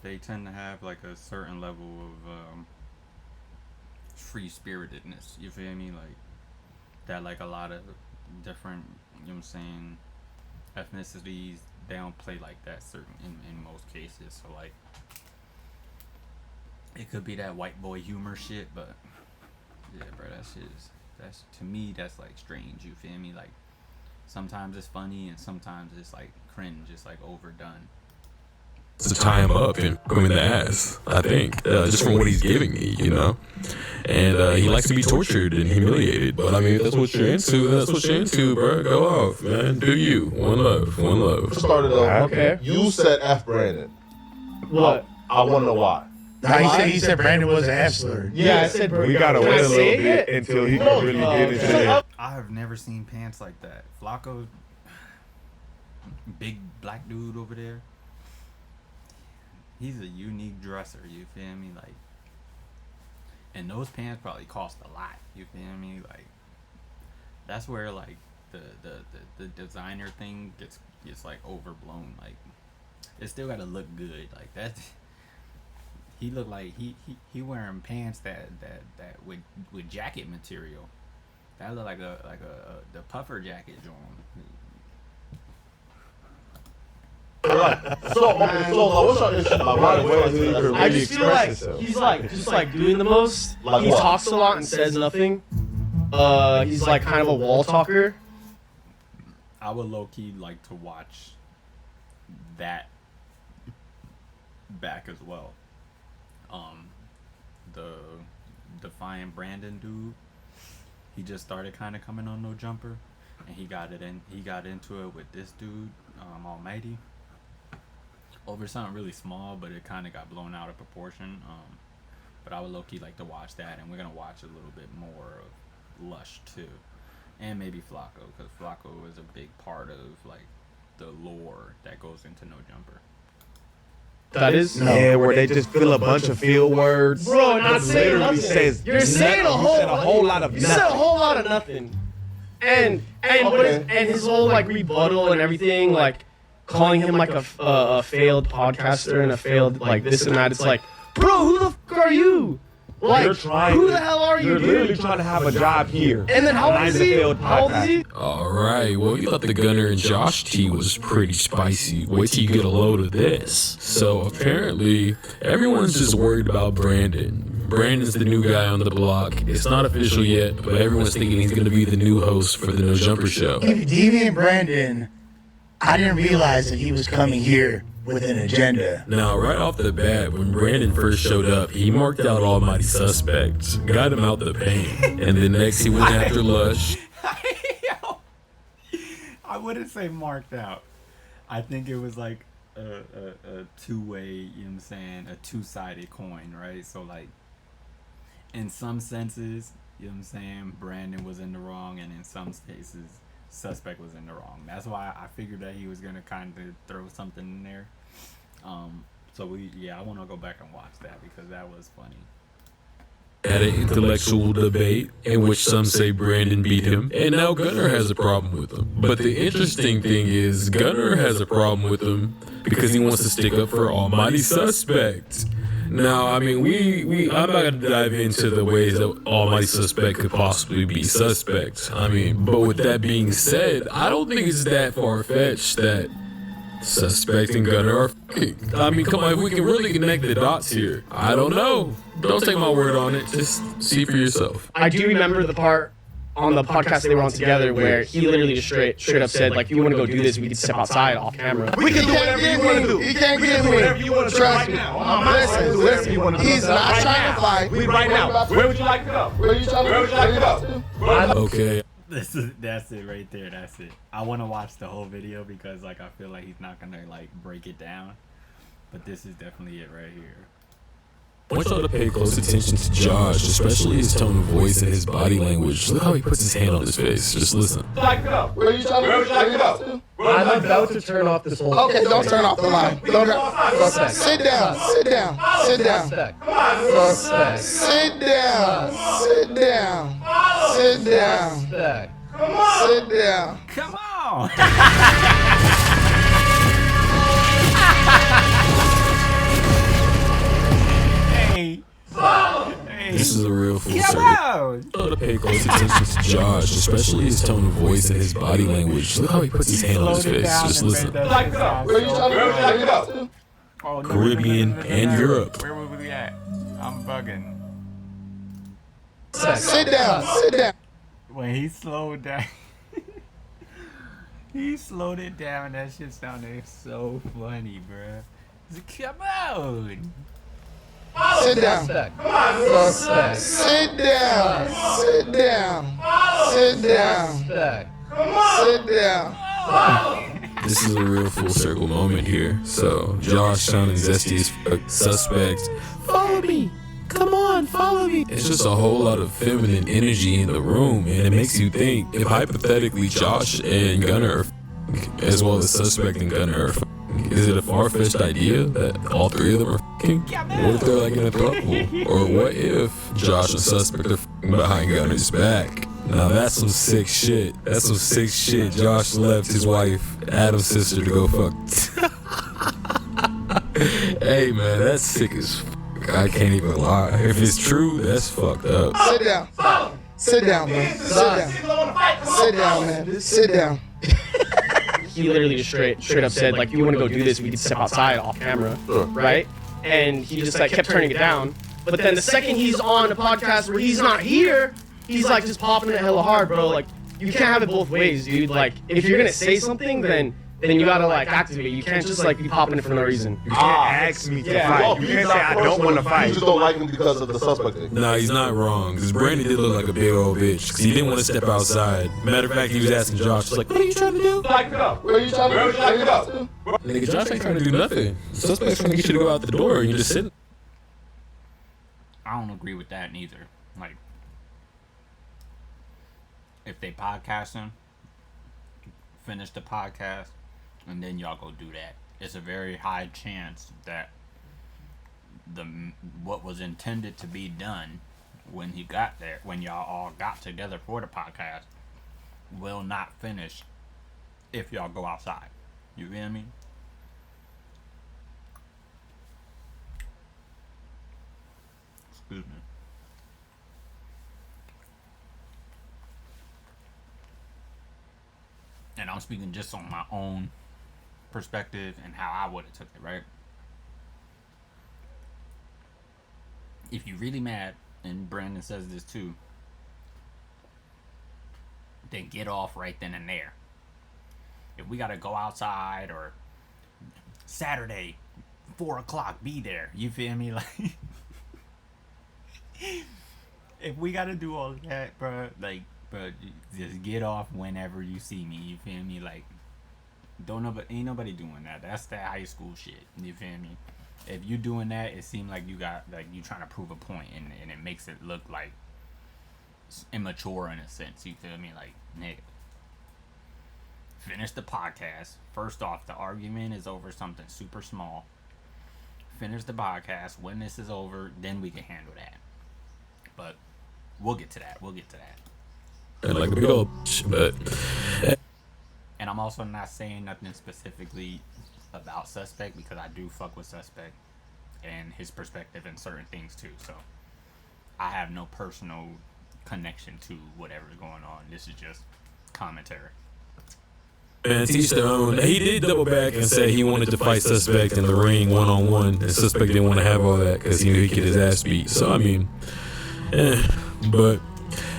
They tend to have like a certain level of free-spiritedness, you feel me? Like that, like a lot of different, you know what I'm saying, ethnicities, they don't play like that certain in most cases. So like it could be that white boy humor shit, but yeah, bro, that shit is, that's, to me, that's like strange, you feel me? Like sometimes it's funny and sometimes it's like cringe, it's like overdone. To tie him up and put him in the ass, I think, just from what he's giving me, you know. And he likes to be tortured and humiliated. But I mean, if that's what you're into, that's what you're into, bro. Go off, man. Do you? One love, one love. Started though. Okay. You said F Brandon. What? I want to know why. He said Brandon was an F slur. Yeah, I said We gotta wait a little bit until he can really get into it. I have never seen pants like that. Flacco, big black dude over there. He's a unique dresser, you feel me? Like, and those pants probably cost a lot, you feel me? Like, that's where like the designer thing gets like overblown. Like, it still gotta look good. Like that. He looked like he wearing pants that with jacket material. That looked like the puffer jacket joint. So what's your issue about Brandon? I just feel like he's like just like doing the most. Like He what? talks a lot and says nothing. He's like kind of a wall talker. I would low key like to watch that back as well. The Defiant Brandon dude, he just started kind of coming on No Jumper, and he got into it with this dude, Almighty, over something really small, but it kind of got blown out of proportion. But I would low-key like to watch that, and we're gonna watch a little bit more of Lush too, and maybe Flacco, because Flacco is a big part of like the lore that goes into No Jumper. That is Yeah, where they just fill a bunch of field words. Bro, not saying nothing. You're saying a whole lot of you said a whole lot of nothing. And his whole like rebuttal and everything, like calling him like a failed podcaster and a failed like this and that. It's like, bro, who the fuck are you? Like, who the hell are you, You're dude? literally trying to have a job here. And then how old is he? How old is he? Alright, well, you thought the Gunner and Josh tea was pretty spicy. Wait till you get a load of this. So, apparently, everyone's just worried about Brandon. Brandon's the new guy on the block. It's not official yet, but everyone's thinking he's going to be the new host for the No Jumper show. Deviant Brandon, I didn't realize that he was coming here with an agenda. Now, right off the bat, when Brandon first showed up, he marked out Almighty Suspects, got him out the paint, and then next he went after Lush. I wouldn't say marked out. I think it was like a two-way, you know what I'm saying, a two-sided coin, right? So like, in some senses, you know what I'm saying, Brandon was in the wrong, and in some cases, Suspect was in the wrong. That's why I figured that he was gonna kind of throw something in there. So I want to go back and watch that because that was funny. Had an intellectual debate in which some say Brandon beat him, and now Gunner has a problem with him. But the interesting thing is, Gunner has a problem with him because he wants to stick up for Almighty Suspect. Now, I mean, I'm not going to dive into the ways that Almighty Suspect could possibly be suspect. I mean, but with that being said, I don't think it's that far-fetched that Suspect and Gunner are f***ing. I mean, come on, if we can really connect the dots here. I don't know. Don't take my word on it. Just see for yourself. I do remember the part on the podcast they were on together where he literally just straight up said, like, if you want to go do this, we can step outside off camera. We can do whatever you want to do. You can't get me. Whatever you want to trust me. Listen. He's not trying to fight. We right now. Where would you like to go? Where would you like to go? Okay. That's it right there. That's it. I want to watch the whole video because like I feel like he's not gonna like break it down, but this is definitely it right here. I want y'all to pay close attention to Josh, especially his tone of voice and his body language. Look how he puts his hand on his face. Just listen. Where would you like to go? I'm about to turn off this whole Okay, don't turn off the line. Sit down. Sit down. Sit down. Sit down. Sit down. Sit down. Sit down. Come on. This is a real full circle. To pay close attention to Josh, especially his tone of voice and his body language. Look how he puts his hand on his face. Just listen. Where would you like to go? Caribbean and Europe. Where were we at? I'm bugging. Sit down. Sit down. When he slowed down, he slowed it down. That shit sounded so funny, bruh. Come on. Sit down. Sit down. Sit down. Sit down. Sit down. This is a real full circle moment here. So, Josh sounding zesty as fuck. Suspect. Follow me. Come on, follow me. It's just a whole lot of feminine energy in the room, and it makes you think if hypothetically Josh and Gunner are as well as Suspect and Gunner are is it a far-fetched idea that all three of them are f***ing? What if they're like in a throuple? Or what if Josh and Suspect are f***ing behind Gunner's back? Now that's some sick shit. That's some sick shit. Josh left his wife, Adam's sister, to go fuck. Hey man, that's sick as f***. I can't even lie. If it's true, that's fucked up. Sit down. Sit down, man. Sit down. Sit down, man. Sit down. He literally just straight up said, like, if you want to go do this, we can step outside off camera, right? And he just like kept turning it down. But then the second he's on a podcast where he's not here, he's like just popping it hella hard, bro. Like, you can't have it both ways, dude. Like, if you're gonna say something, then then you gotta like activate. You can't just like be popping it for no reason. You can't ask me to fight. You can't say I don't want to fight. You just don't like him because of the suspect thing. Nah, he's not wrong. Because Brandon did look like a big old bitch. Because he didn't want to step outside. Matter of fact, he was asking Josh, like, what are you trying to do? Where are you trying to go? Nigga, Josh ain't trying to do nothing. The suspect's trying to get you to go out the door and you just sitting. I don't agree with that neither. Like, if they podcasting, finish the podcast, and then y'all go do that. It's a very high chance that what was intended to be done when he got there, when y'all all got together for the podcast, will not finish if y'all go outside. You feel me? Excuse me. And I'm speaking just on my own perspective and how I would have took it, right? If you really mad, and Brandon says this too, then get off right then and there. If we gotta go outside or Saturday, 4 o'clock, be there. You feel me? Like, if we gotta do all that, bro, like, bro, just get off whenever you see me. You feel me? Like, ain't nobody doing that. That's that high school shit. You feel me? If you doing that, it seems like you trying to prove a point, and it makes it look like immature in a sense. You feel me? Like, nigga, finish the podcast. First off, the argument is over something super small. Finish the podcast. When this is over, then we can handle that. But we'll get to that. And like a big old but. And I'm also not saying nothing specifically about Suspect, because I do fuck with Suspect and his perspective in certain things too. So I have no personal connection to whatever's going on. This is just commentary. And teach their own. He did double back and say he wanted to fight Suspect in the ring one-on-one, and Suspect didn't want to have all that because he knew he'd get his ass beat. So I mean, but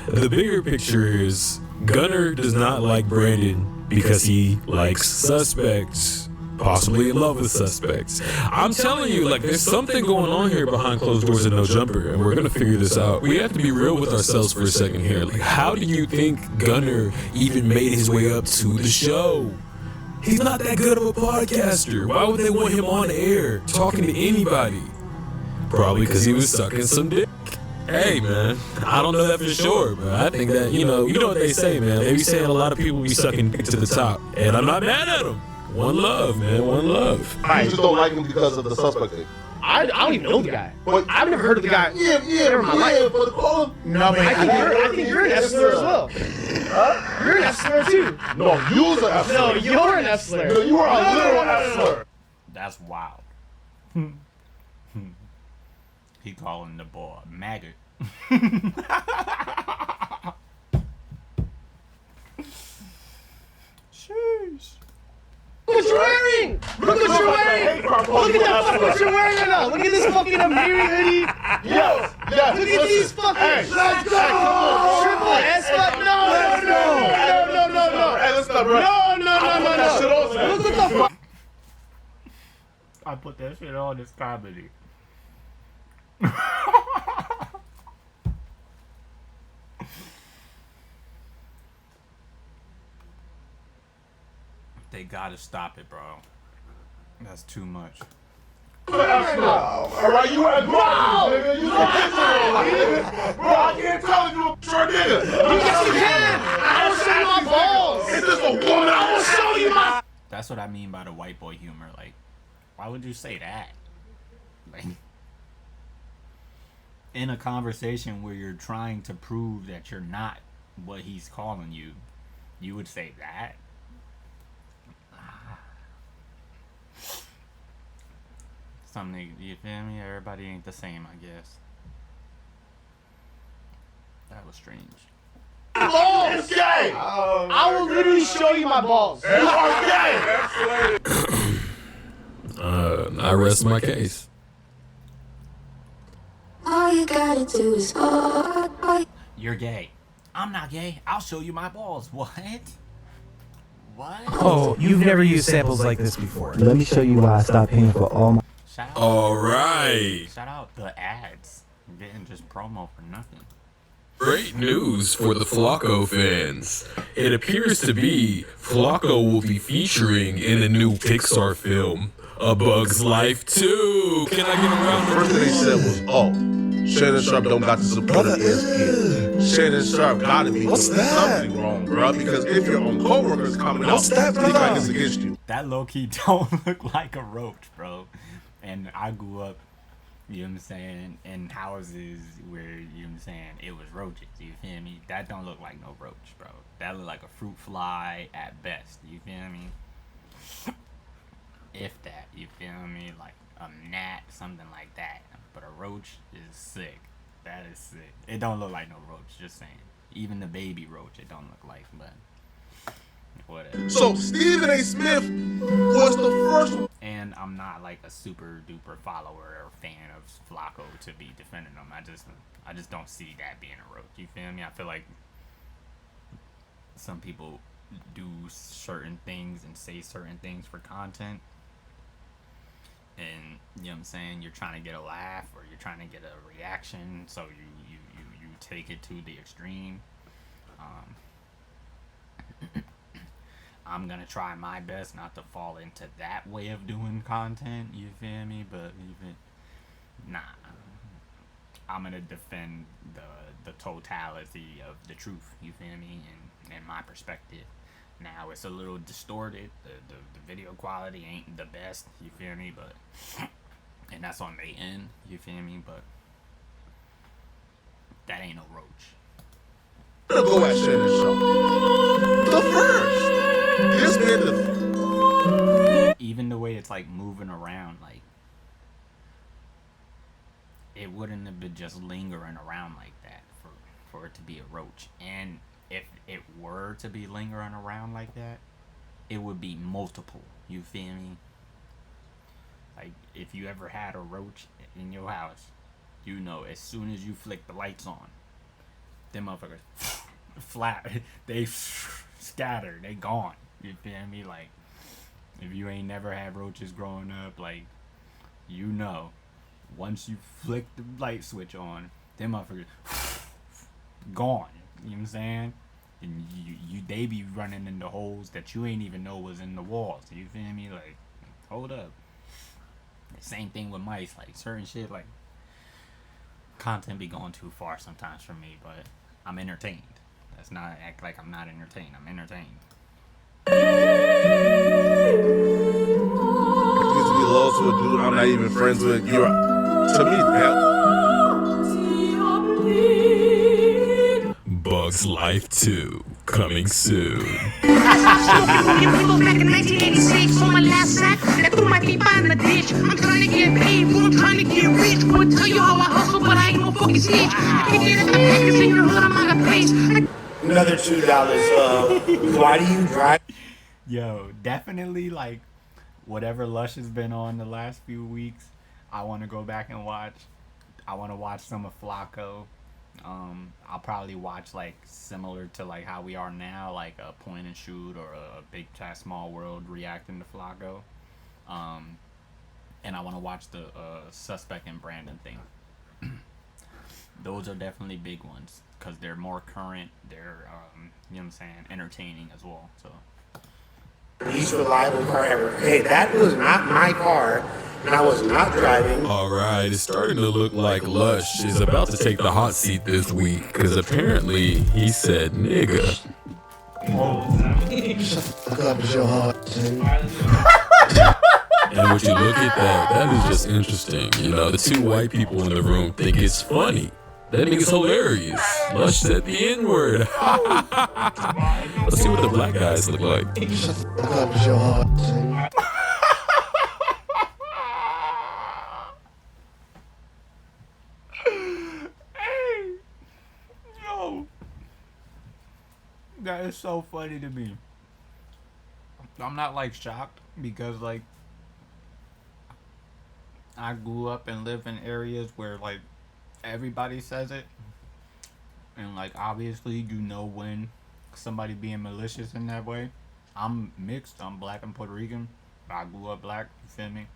the bigger picture is Gunner does not like Brandon because he likes Suspects. Possibly in love with Suspects. I'm telling you, like, there's something going on here behind closed doors and no jumper, and we're gonna figure this out. We have to be real with ourselves for a second here. Like, how do you think Gunner even made his way up to the show? He's not that good of a podcaster. Why would they want him on air talking to anybody? Probably because he was sucking some dick. Hey, man, I don't know that for sure, but I think that, you know what they say, man. They be saying a lot of people be sucking dick to the top, and I'm not mad at them. One love, man. One love. You just don't like him because of the suspect thing. I don't even know the guy. But I've never heard of the guy. Yeah, but call him. No, man. I think you're an F-slur as well. Huh? You're an F-slur too. No, you're an F-slur. No, you're an F-slur. No, you are a literal F-slur. That's wild. He calling the boy a maggot. Sheesh. Look what you're wearing! Look what you're wearing! Look at what you're wearing right now! Look at this fucking Amiri hoodie! Yes! Look at these fucking... Hey, let's go! Triple S fuck... No! Hey, let's stop, bro. No! Look what the fuck... I put that shit on this comedy. They gotta stop it, bro. That's too much. Alright, you aggressive, nigga. You a nigga. Bro, I can't tell you a short nigga. Yes, you can! I will show you my balls! It's just a woman. I will show you my... That's what I mean by the white boy humor. Like, why would you say that? Like, in a conversation where you're trying to prove that you're not what he's calling you, you would say that? Something, you feel me? Everybody ain't the same, I guess. That was strange. Balls! Gay! I will literally show you my balls. You are gay! I rest my case. All you gotta do is You're gay. I'm not gay. I'll show you my balls. What? What? Oh, you've never used samples like this before. Let me show you why I stopped paying for all my... Shout out. All right. Shout out the ads. I'm getting just promo for nothing. Great news for the Flacco fans. It appears to be Flacco will be featuring in the new Pixar film, A Bug's Life 2. Can I get a round of First thing they said was, oh, Shannon Sharp don't got to support the ESPN. Shannon Sharp gotta be doing something wrong, bro. Because if your own coworkers coming out, speak like this against you. That low key don't look like a roach, bro. And I grew up, you know what I'm saying, in houses where, you know what I'm saying, it was roaches, you feel me? That don't look like no roach, bro. That look like a fruit fly at best, you feel me? If that, you feel me? Like a gnat, something like that. But a roach is sick. That is sick. It don't look like no roach, just saying. Even the baby roach, it don't look like, but whatever. So Stephen A. Smith was the first one. And I'm not like a super duper follower or fan of Flacco to be defending him. I just don't see that being a roach. You feel me? I feel like some people do certain things and say certain things for content. And you know what I'm saying, you're trying to get a laugh or you're trying to get a reaction, so you take it to the extreme. I'm gonna try my best not to fall into that way of doing content, you feel me? But I'm gonna defend the totality of the truth, you feel me, and my perspective. Now it's a little distorted, the video quality ain't the best, you feel me, but and that's on the end, you feel me, but that ain't no roach. Go at Shannon Sharp. The first. This been the... Even the way it's like moving around, like it wouldn't have been just lingering around like that for it to be a roach. And if it were to be lingering around like that, it would be multiple, you feel me? Like if you ever had a roach in your house, you know as soon as you flick the lights on, them motherfuckers flat, they scatter, they gone, you feel me? Like if you ain't never had roaches growing up, like, you know, once you flick the light switch on, them motherfuckers gone, you know what I'm saying? And they be running into holes that you ain't even know was in the walls, you feel me? Like, hold up. Same thing with mice, like certain shit, like content be going too far sometimes for me, but I'm entertained. Let's not act like I'm not entertained. I'm entertained. Used to be low to a dude I'm not even friends with. You're, to me, hell. Bug's Life 2, coming soon. Back in 1986 on my last sack, that threw my feet behind the ditch. I'm trying to get paid, I'm trying to get rich. Gonna tell you how I hustle, but I ain't no fucking snitch. I can get it, cause in your hood I'm out of place. Another $2. Why do you drive? Yo, definitely like whatever Lush has been on the last few weeks, I want to go back and watch. I want to watch some of Flacco. I'll probably watch like similar to like how we are now, like a point and shoot or a big chat small world reacting to Flacco. And I want to watch the Suspect and Brandon thing. Those are definitely big ones because they're more current. They're you know what I'm saying, entertaining as well. So Least reliable car ever. Hey, that was not my car, and I was not driving. Alright, it's starting to look like Lush is about to take the hot seat this week, because apparently he said nigga. Shut the fuck up, it's your heart. And would you look at that, that is just interesting. You know, the two white people in the room think it's funny. That nigga's hilarious. Lush said the N-word. Let's see what the black guys look like. Shut the fuck up, it's your heart. Hey, yo, that is so funny to me. I'm not like shocked because like I grew up and live in areas where like everybody says it, and like obviously you know when somebody being malicious in that way. I'm mixed. I'm black and Puerto Rican. I grew up black. You feel me?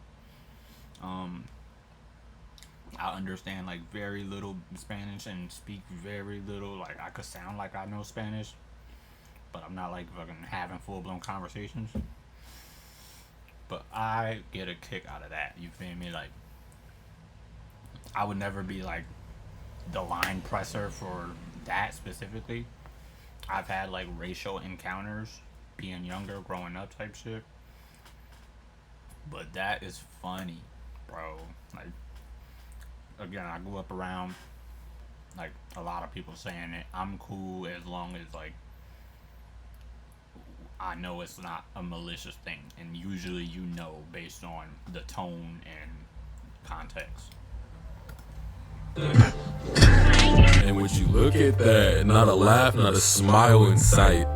I understand like very little Spanish and speak very little. Like I could sound like I know Spanish, but I'm not like fucking having full blown conversations. But I get a kick out of that. You feel me? Like I would never be like the line presser for that specifically. I've had like racial encounters being younger, growing up type shit. But that is funny, bro. Like again, I grew up around like a lot of people saying it. I'm cool as long as like I know it's not a malicious thing, and usually you know based on the tone and context. And when you look at that, not a laugh, not a smile in sight.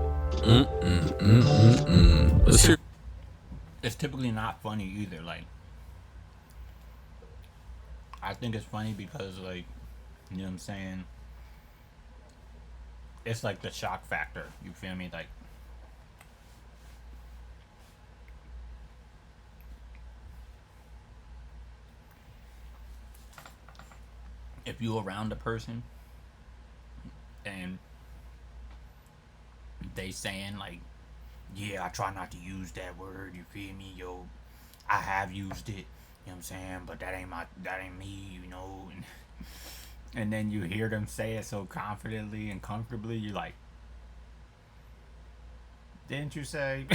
Let's hear. It's typically not funny either. Like I think it's funny because like, you know what I'm saying? It's like the shock factor. You feel me? Like if you around a person and they saying like, yeah, I try not to use that word, you feel me? Yo, I have used it, you know what I'm saying, but that ain't me, you know. And then you hear them say it so confidently and comfortably, you're like, didn't you say?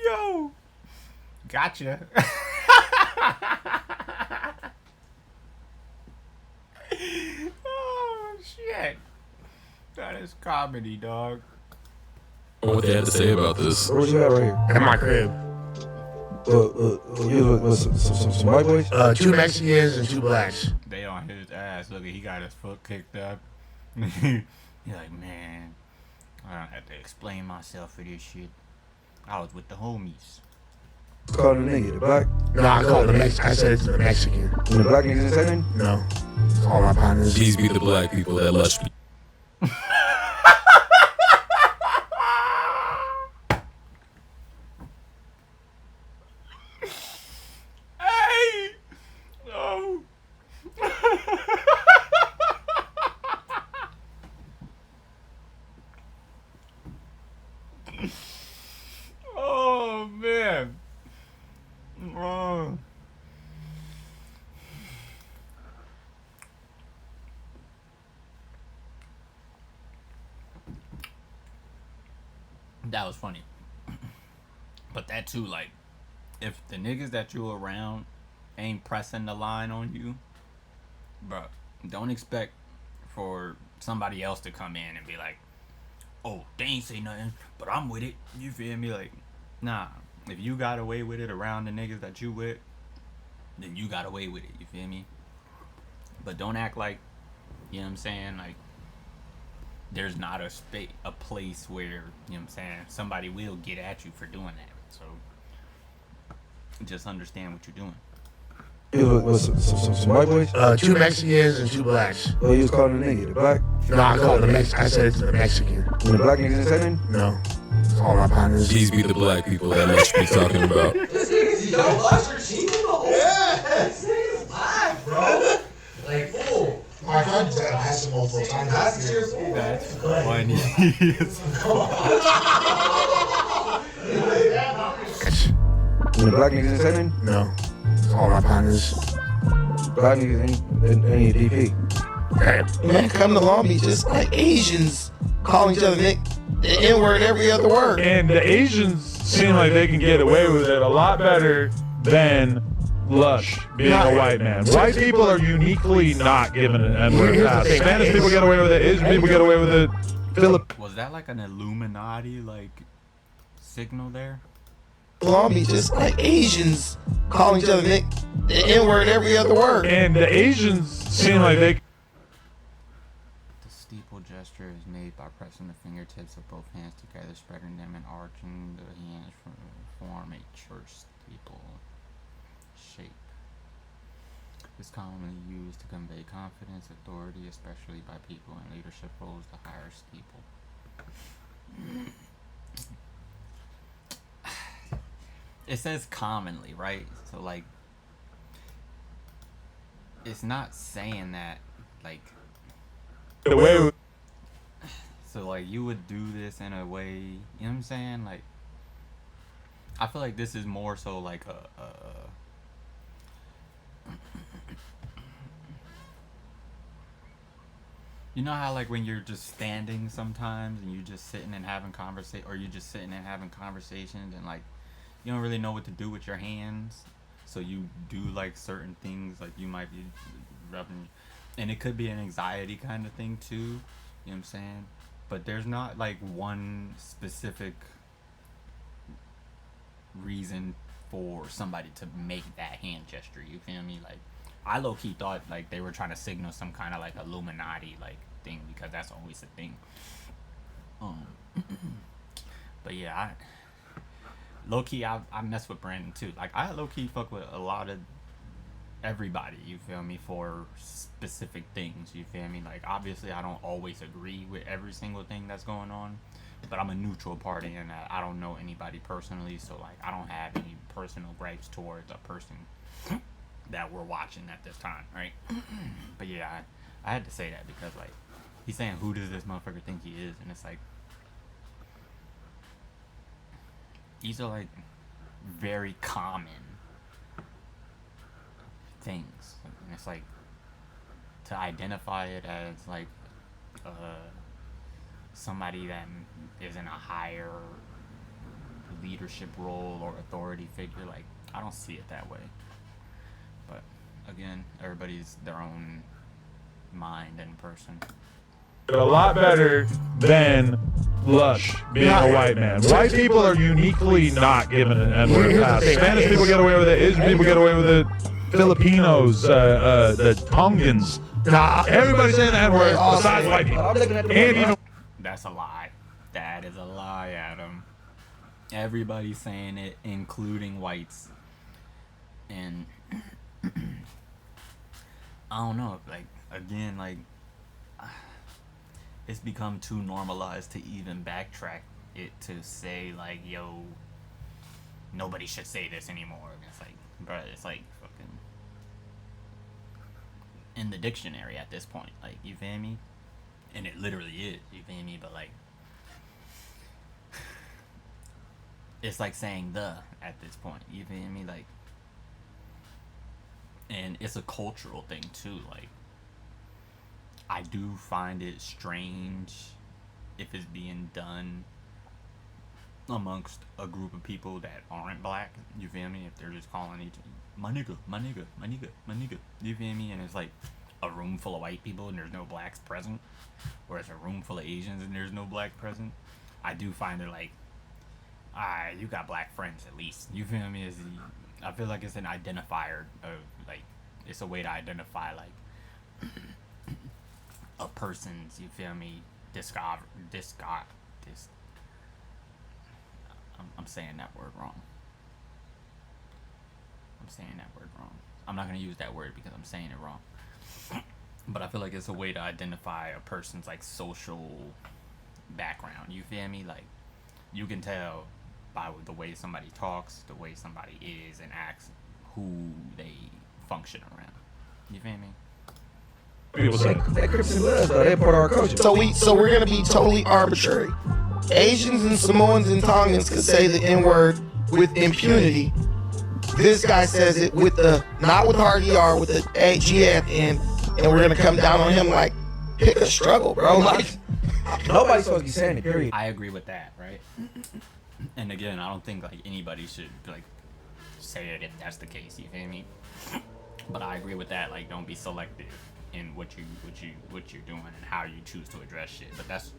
Yo, gotcha. Oh shit, that is comedy, dog. What they had to say about this? What you got right here? At my crib. You with some white boys? 2 Mexicans and 2 blacks. They on his ass. Look, he got his foot kicked up. He's like, man, I don't have to explain myself for this shit. I was with the homies. Call the nigga, the black? No, I called the Mexican. I said it to the Mexican. And the black niggas didn't say anything? No. All my partners. These be the black people that lush. Hey! No. Oh, man. Oh. That was funny. But that too, like, if the niggas that you around ain't pressing the line on you, bro, don't expect for somebody else to come in and be like, oh, they ain't say nothing, but I'm with it. You feel me? Like, nah. If you got away with it around the niggas that you with, then you got away with it. You feel me? But don't act like, you know what I'm saying, like, there's not a place where, you know what I'm saying, somebody will get at you for doing that. So just understand what you're doing. You with some white boys? 2 Mexicans and 2 blacks. Oh, you was calling the nigga, the black? No, I called the Mexican. I said it to the Mexican. And the black niggas didn't say anything? No. All my partners. These be the black people that lush be talking about. This nigga's young luster cheating the whole This nigga's black, bro. Like, fool. My friend said I passed him multiple times. That's cheers. That's funny. And the black niggas didn't say anything? No. All my partners. Black niggas ain't a DP. Man, come to Long Beach, just like Asians calling each other the N-word every other word. And the Asians seem like they can get away with it a lot better than Lush being a white man. White people are uniquely not given an N-word pass. Spanish people get away with it. Asian people get away with it. Was that like an Illuminati like signal there? Long Beach, just like Asians calling each other the N-word every other word. And the Asians seem like they. The steeple gesture is made by pressing the fingertips of both hands together, spreading them and arching the hands form a church steeple shape. is commonly used to convey confidence, authority, especially by people in leadership roles, the higher steeple. It says commonly, right? So like, it's not saying that like The way so like you would do this in a way, you know what I'm saying? Like, I feel like this is more so like a you know how like when you're just standing sometimes and you're just sitting and having conversation, or you're just sitting and having conversations and like you don't really know what to do with your hands, so you do like certain things, like you might be rubbing, and it could be an anxiety kind of thing too, you know what I'm saying? But there's not like one specific reason for somebody to make that hand gesture, you feel me? Like, I low-key thought like they were trying to signal some kind of like Illuminati like thing, because that's always the thing. But yeah, low-key I mess with Brandon too. Like, I low-key fuck with a lot of everybody, you feel me, for specific things, you feel me? Like, obviously I don't always agree with every single thing that's going on, but I'm a neutral party in that I don't know anybody personally, so like I don't have any personal gripes towards a person that we're watching at this time, right? But yeah, I had to say that because like he's saying, who does this motherfucker think he is? And it's like, these are like very common things, and it's like to identify it as like somebody that is in a higher leadership role or authority figure, like I don't see it that way. But again, everybody's their own mind and person. a lot better than Lush being a white man. White people are uniquely not given an N-word pass. Spanish people get away with it. Asian people get away with it. Filipinos, the Tongans. Everybody's saying the N-word besides white people. And even That's a lie. That is a lie, Adam. Everybody's saying it, including whites. And I don't know, like, again, like, it's become too normalized to even backtrack it to say, like, yo, nobody should say this anymore. And it's like, bro, it's like fucking in the dictionary at this point, like, you feel me? And it literally is, you feel me? But like, it's like saying the at this point, you feel me? Like, and it's a cultural thing too. Like, I do find it strange if it's being done amongst a group of people that aren't black, you feel me? If they're just calling each my nigga, my nigga, my nigga, my nigga, you feel me? And it's like a room full of white people and there's no blacks present, or it's a room full of Asians and there's no black present. I do find it like, alright, you got black friends at least, you feel me? I feel like it's an identifier of, like, it's a way to identify, like, a person's, you feel me, I'm saying that word wrong. I'm not going to use that word because I'm saying it wrong. But I feel like it's a way to identify a person's, like, social background, you feel me? Like, you can tell by the way somebody talks, the way somebody is and acts, who they function around. You feel me? So we're gonna be totally arbitrary. Asians and Samoans and Tongans could say the N-word with impunity. This guy says it with the, not with hard ER, with the AG at the end, and we're gonna come down on him like, pick a struggle, bro. Like, nobody's supposed to be saying it, period. I agree with that, right? And again, I don't think like anybody should like say it if that's the case, you feel me? But I agree with that, like, don't be selective in what you're doing and how you choose to address shit. But that's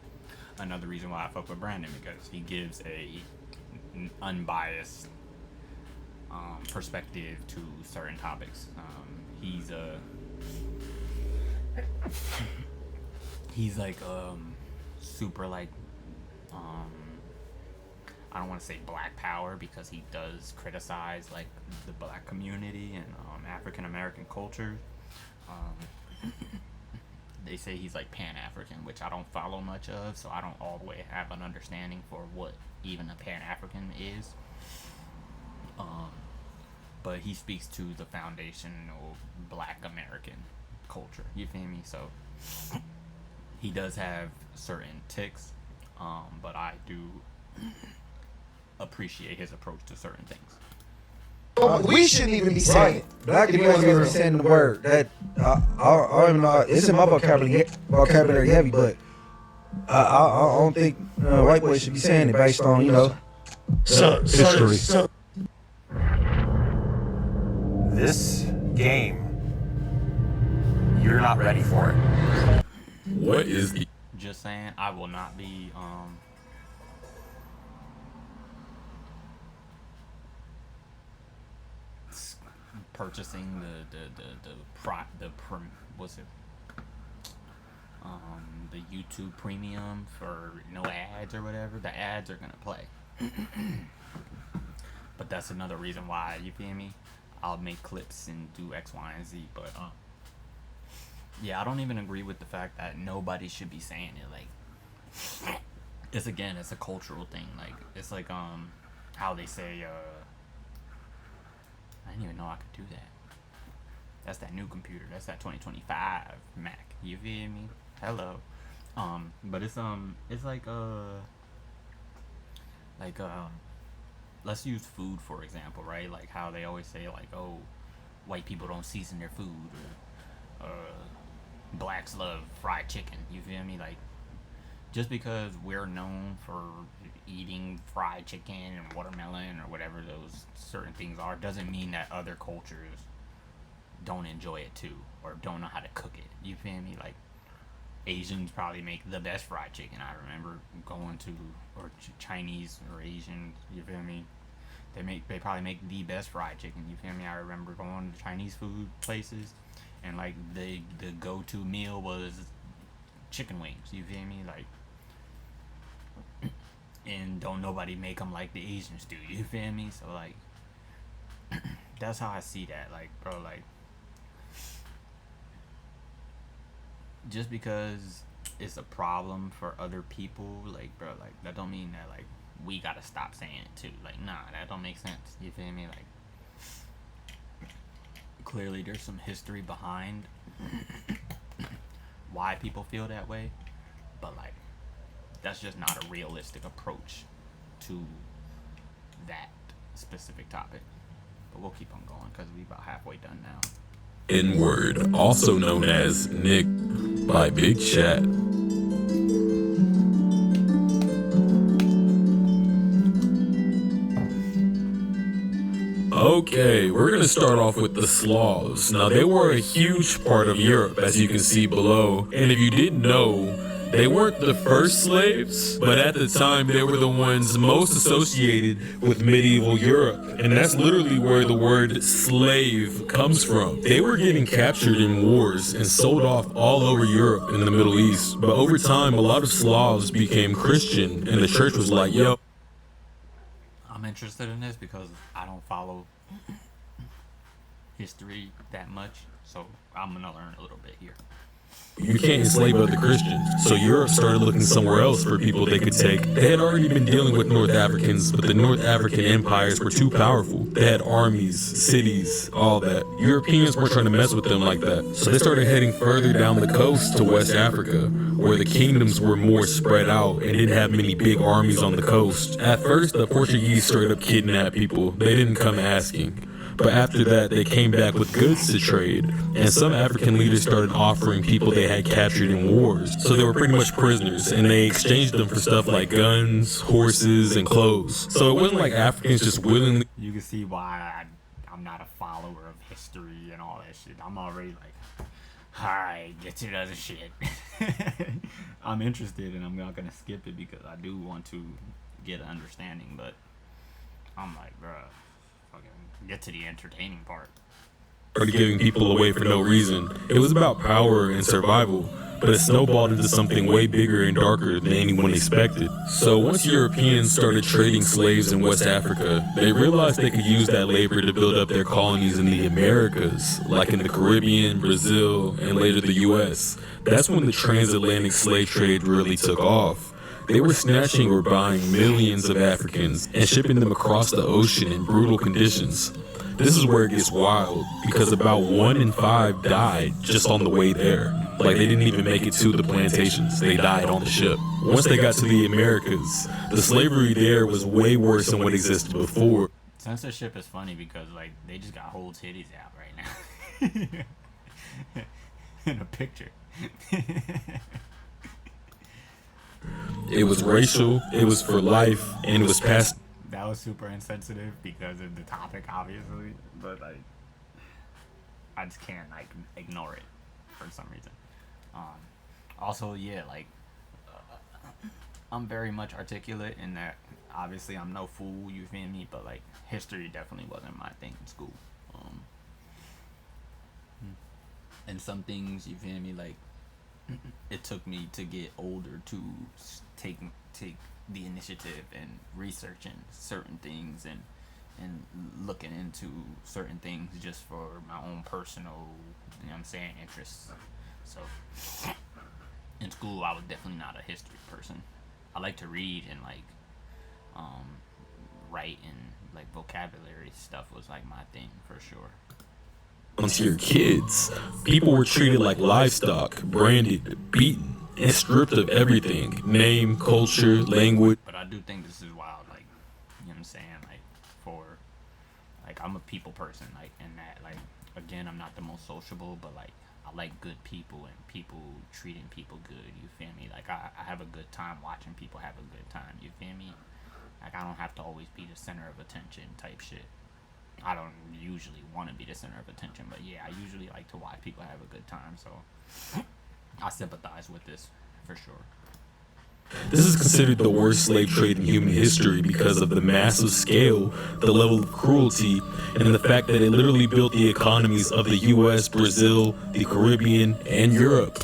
another reason why I fuck with Brandon, because he gives an unbiased perspective to certain topics. He's like super like I don't want to say black power because he does criticize like the black community and African American culture. They say he's like Pan-African, which I don't follow much of, so I don't all the way have an understanding for what even a Pan-African is. But he speaks to the foundational black American culture. You feel me? So he does have certain tics, but I do appreciate his approach to certain things. We shouldn't even be saying it. Black people ain't even saying the word. That I don't even know. It's in my vocabulary heavy, but I don't think white boys should be saying it based on history. This game, you're not ready for it. What is the... Just saying, I will not be purchasing the YouTube premium for no ads or whatever. The ads are gonna play. But that's another reason why, you feel me? I'll make clips and do X, Y, and Z. But yeah, I don't even agree with the fact that nobody should be saying it. Like, it's a cultural thing. Like, it's like how they say I didn't even know I could do that. That's that new computer. That's that 2025 Mac. You feel me? Hello. But it's like let's use food for example, right? Like how they always say like, oh, white people don't season their food, or blacks love fried chicken. You feel me? Like, just because we're known for eating fried chicken and watermelon or whatever those certain things are, doesn't mean that other cultures don't enjoy it too, or don't know how to cook it. You feel me? Like, Asians probably make the best fried chicken. I remember going to, or Chinese or Asian, you feel me? They probably make the best fried chicken. You feel me? I remember going to Chinese food places, and like the go-to meal was chicken wings. You feel me? Like, and don't nobody make them like the Asians do. You feel me? So like, that's how I see that. Like, bro, like, just because it's a problem for other people, like, bro, like, that don't mean that, like, we gotta stop saying it too. Like, nah, that don't make sense. You feel me? Like, clearly there's some history behind why people feel that way, but like, that's just not a realistic approach to that specific topic. But we'll keep on going because we're about halfway done now. N-word, also known as Nick by Big Chat. Okay, we're gonna start off with the Slavs. Now, they were a huge part of Europe, as you can see below. And if you didn't know, they weren't the first slaves, but at the time they were the ones most associated with medieval Europe. And that's literally where the word slave comes from. They were getting captured in wars and sold off all over Europe and the Middle East. But over time, a lot of Slavs became Christian, and the church was like, yo. I'm interested in this because I don't follow history that much, so I'm gonna learn a little bit here. You can't enslave other Christians. So Europe started looking somewhere else for people they could take. They had already been dealing with North Africans, but the North African empires were too powerful. They had armies, cities, all that. Europeans weren't trying to mess with them like that. So they started heading further down the coast to West Africa, where the kingdoms were more spread out and didn't have many big armies on the coast. At first, the Portuguese straight up kidnapped people. They didn't come asking. But after that, they came back with goods to trade, and some African leaders started offering people they had captured in wars. So they were pretty much prisoners, and they exchanged them for stuff like guns, horses, and clothes. So it wasn't like Africans just willingly... You can see why I'm not a follower of history and all that shit. I'm already like, alright, get to the other shit. I'm interested, and I'm not going to skip it because I do want to get an understanding, but I'm like, bruh, get to the entertaining part. Started giving people away for no reason. It was about power and survival. but it snowballed into something way bigger and darker than anyone expected. So once Europeans started trading slaves in West Africa, they realized they could use that labor to build up their colonies in the Americas, like in the Caribbean, Brazil, and later the US. That's when the transatlantic slave trade really took off. They were snatching or buying millions of Africans and shipping them across the ocean in brutal conditions. This is where it gets wild, because about 1 in 5 died just on the way there. Like, they didn't even make it to the plantations. They died on the ship. Once they got to the Americas, the slavery there was way worse than what existed before. Censorship is funny because, like, they just got whole titties out right now. In a picture. It was racial, it was for life, and it was past. That was super insensitive because of the topic, obviously, but like, I just can't like ignore it for some reason. Also, yeah, like, I'm very much articulate in that. Obviously, I'm no fool, you feel me? But like, history definitely wasn't my thing in school. And some things, you feel me? Like, it took me to get older to take the initiative and researching certain things and looking into certain things just for my own personal, you know what I'm saying, interests. So in school I was definitely not a history person. I like to read and like write, and like vocabulary stuff was like my thing for sure. Onto your kids, people were treated like livestock, branded, beaten, and stripped of everything: name, culture, language. But I do think this is wild, like, you know what I'm saying, like, for, like, I'm a people person, like, in that, like, again, I'm not the most sociable, but like, I like good people and people treating people good, you feel me? Like, I have a good time watching people have a good time, you feel me? Like, I don't have to always be the center of attention type shit. I don't usually want to be the center of attention, but yeah, I usually like to watch people have a good time, so I sympathize with this for sure. This is considered the worst slave trade in human history because of the massive scale, the level of cruelty, and the fact that it literally built the economies of the US, Brazil, the Caribbean, and Europe.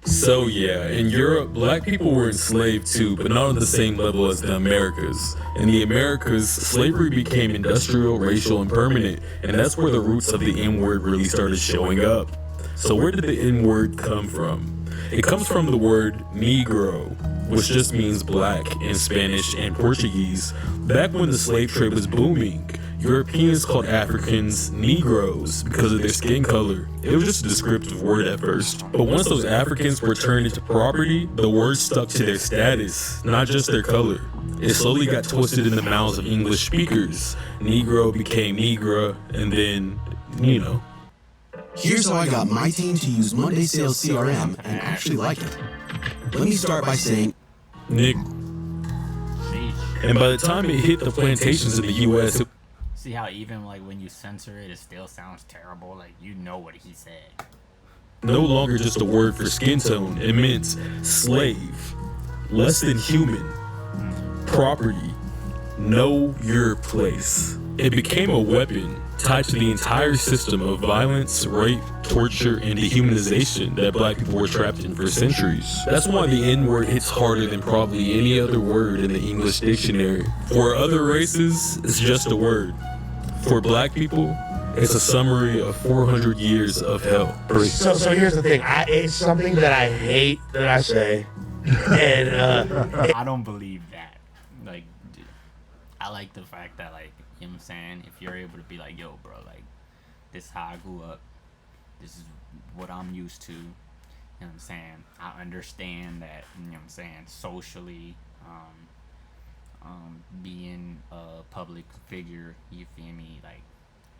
So yeah, in Europe, black people were enslaved too, but not on the same level as the Americas. In the Americas, slavery became industrial, racial, and permanent, and that's where the roots of the N-word really started showing up. So where did the N-word come from? It comes from the word Negro, which just means black in Spanish and Portuguese. Back when the slave trade was booming, Europeans called Africans Negroes because of their skin color. It was just a descriptive word at first. But once those Africans were turned into property, the word stuck to their status, not just their color. It slowly got twisted in the mouths of English speakers. Negro became Negra, and then, you know. Here's how I got my team to use Monday Sales CRM and actually like it. Let me start by saying, Nick. And by the time it hit the plantations in the US, see how even like when you censor it, it still sounds terrible? Like, you know what he said. No longer just a word for skin tone, it meant slave, less than human, property, know your place. It became a weapon tied to the entire system of violence, rape, torture, and dehumanization that black people were trapped in for centuries. That's why the N-word hits harder than probably any other word in the English dictionary. For other races, it's just a word. For black people, it's a summary of 400 years of hell. So here's the thing. It's something that I hate that I say, and I don't believe that. Like, dude, I like the fact that, like, you know what I'm saying, if you're able to be like, yo, bro, like, this is how I grew up, this is what I'm used to, you know what I'm saying, I understand that, you know what I'm saying, socially, being a public figure, you feel me, like,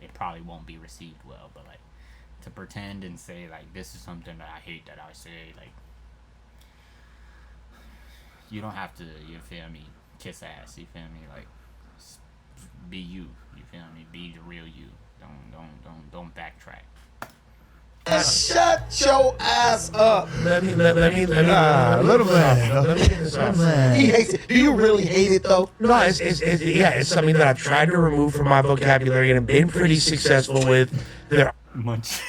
it probably won't be received well, but like, to pretend and say like, this is something that I hate that I say, like, you don't have to, you feel me, kiss ass, you feel me, like, be you feel me, be the real you, don't backtrack. shut your ass up. Let me little man. Let me get this off. He hates it. Do you really hate it though? No, it's something that I've tried to remove from my vocabulary and have been pretty successful with. Munchie.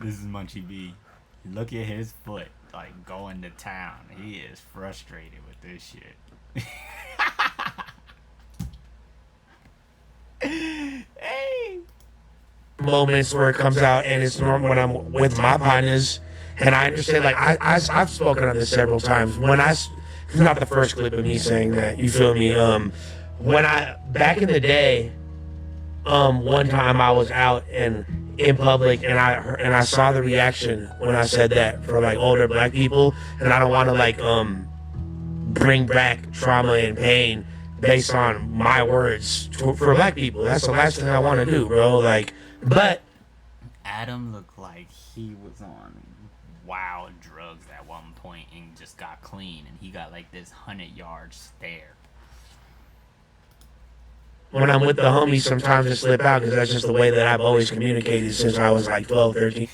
This is Munchie B. Look at his foot, like going to town. He is frustrated with this shit. Hey. Moments where it comes out, and it's normal when I'm with my partners, and I understand. Like I've spoken on this several times. It's not the first clip of me saying that. You feel me? Back in the day, one time I was out and in public, and I saw the reaction when I said that for like older black people, and I don't want to like bring back trauma and pain based on my words for black people. That's the last thing I want to do, bro. Like, but Adam looked like he was on wild drugs at one point and just got clean, and he got like this 100-yard stare. When I'm with the homies, sometimes I slip out because that's just the way that I've always communicated since I was like 12, 13.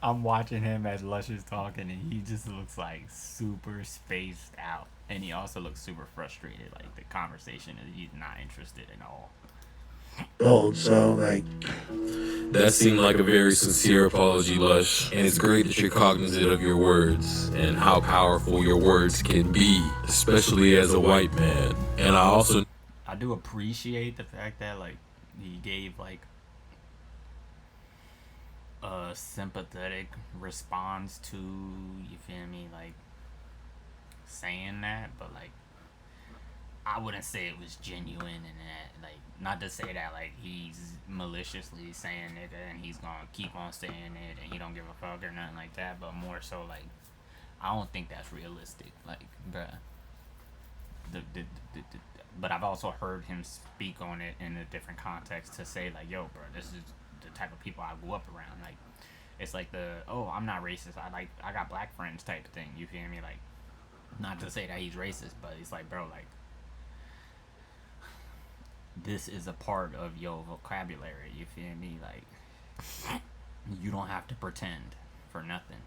I'm watching him as Lush is talking, and he just looks like super spaced out. And he also looks super frustrated. Like the conversation is he's not interested at all. So like that seemed like a very sincere apology, Lush, and it's great that you're cognizant of your words and how powerful your words can be, especially as a white man. And I do appreciate the fact that like he gave like a sympathetic response to, you feel me, like saying that, but like I wouldn't say it was genuine, and that like not to say that like he's maliciously saying nigga and he's gonna keep on saying it and he don't give a fuck or nothing like that, but more so like I don't think that's realistic, like bruh. But I've also heard him speak on it in a different context to say like, yo bro, this is the type of people I grew up around. Like it's like I'm not racist, I got black friends type of thing, you feel me? Like not to say that he's racist, but it's like, bro, like this is a part of your vocabulary, you feel me? Like you don't have to pretend for nothing.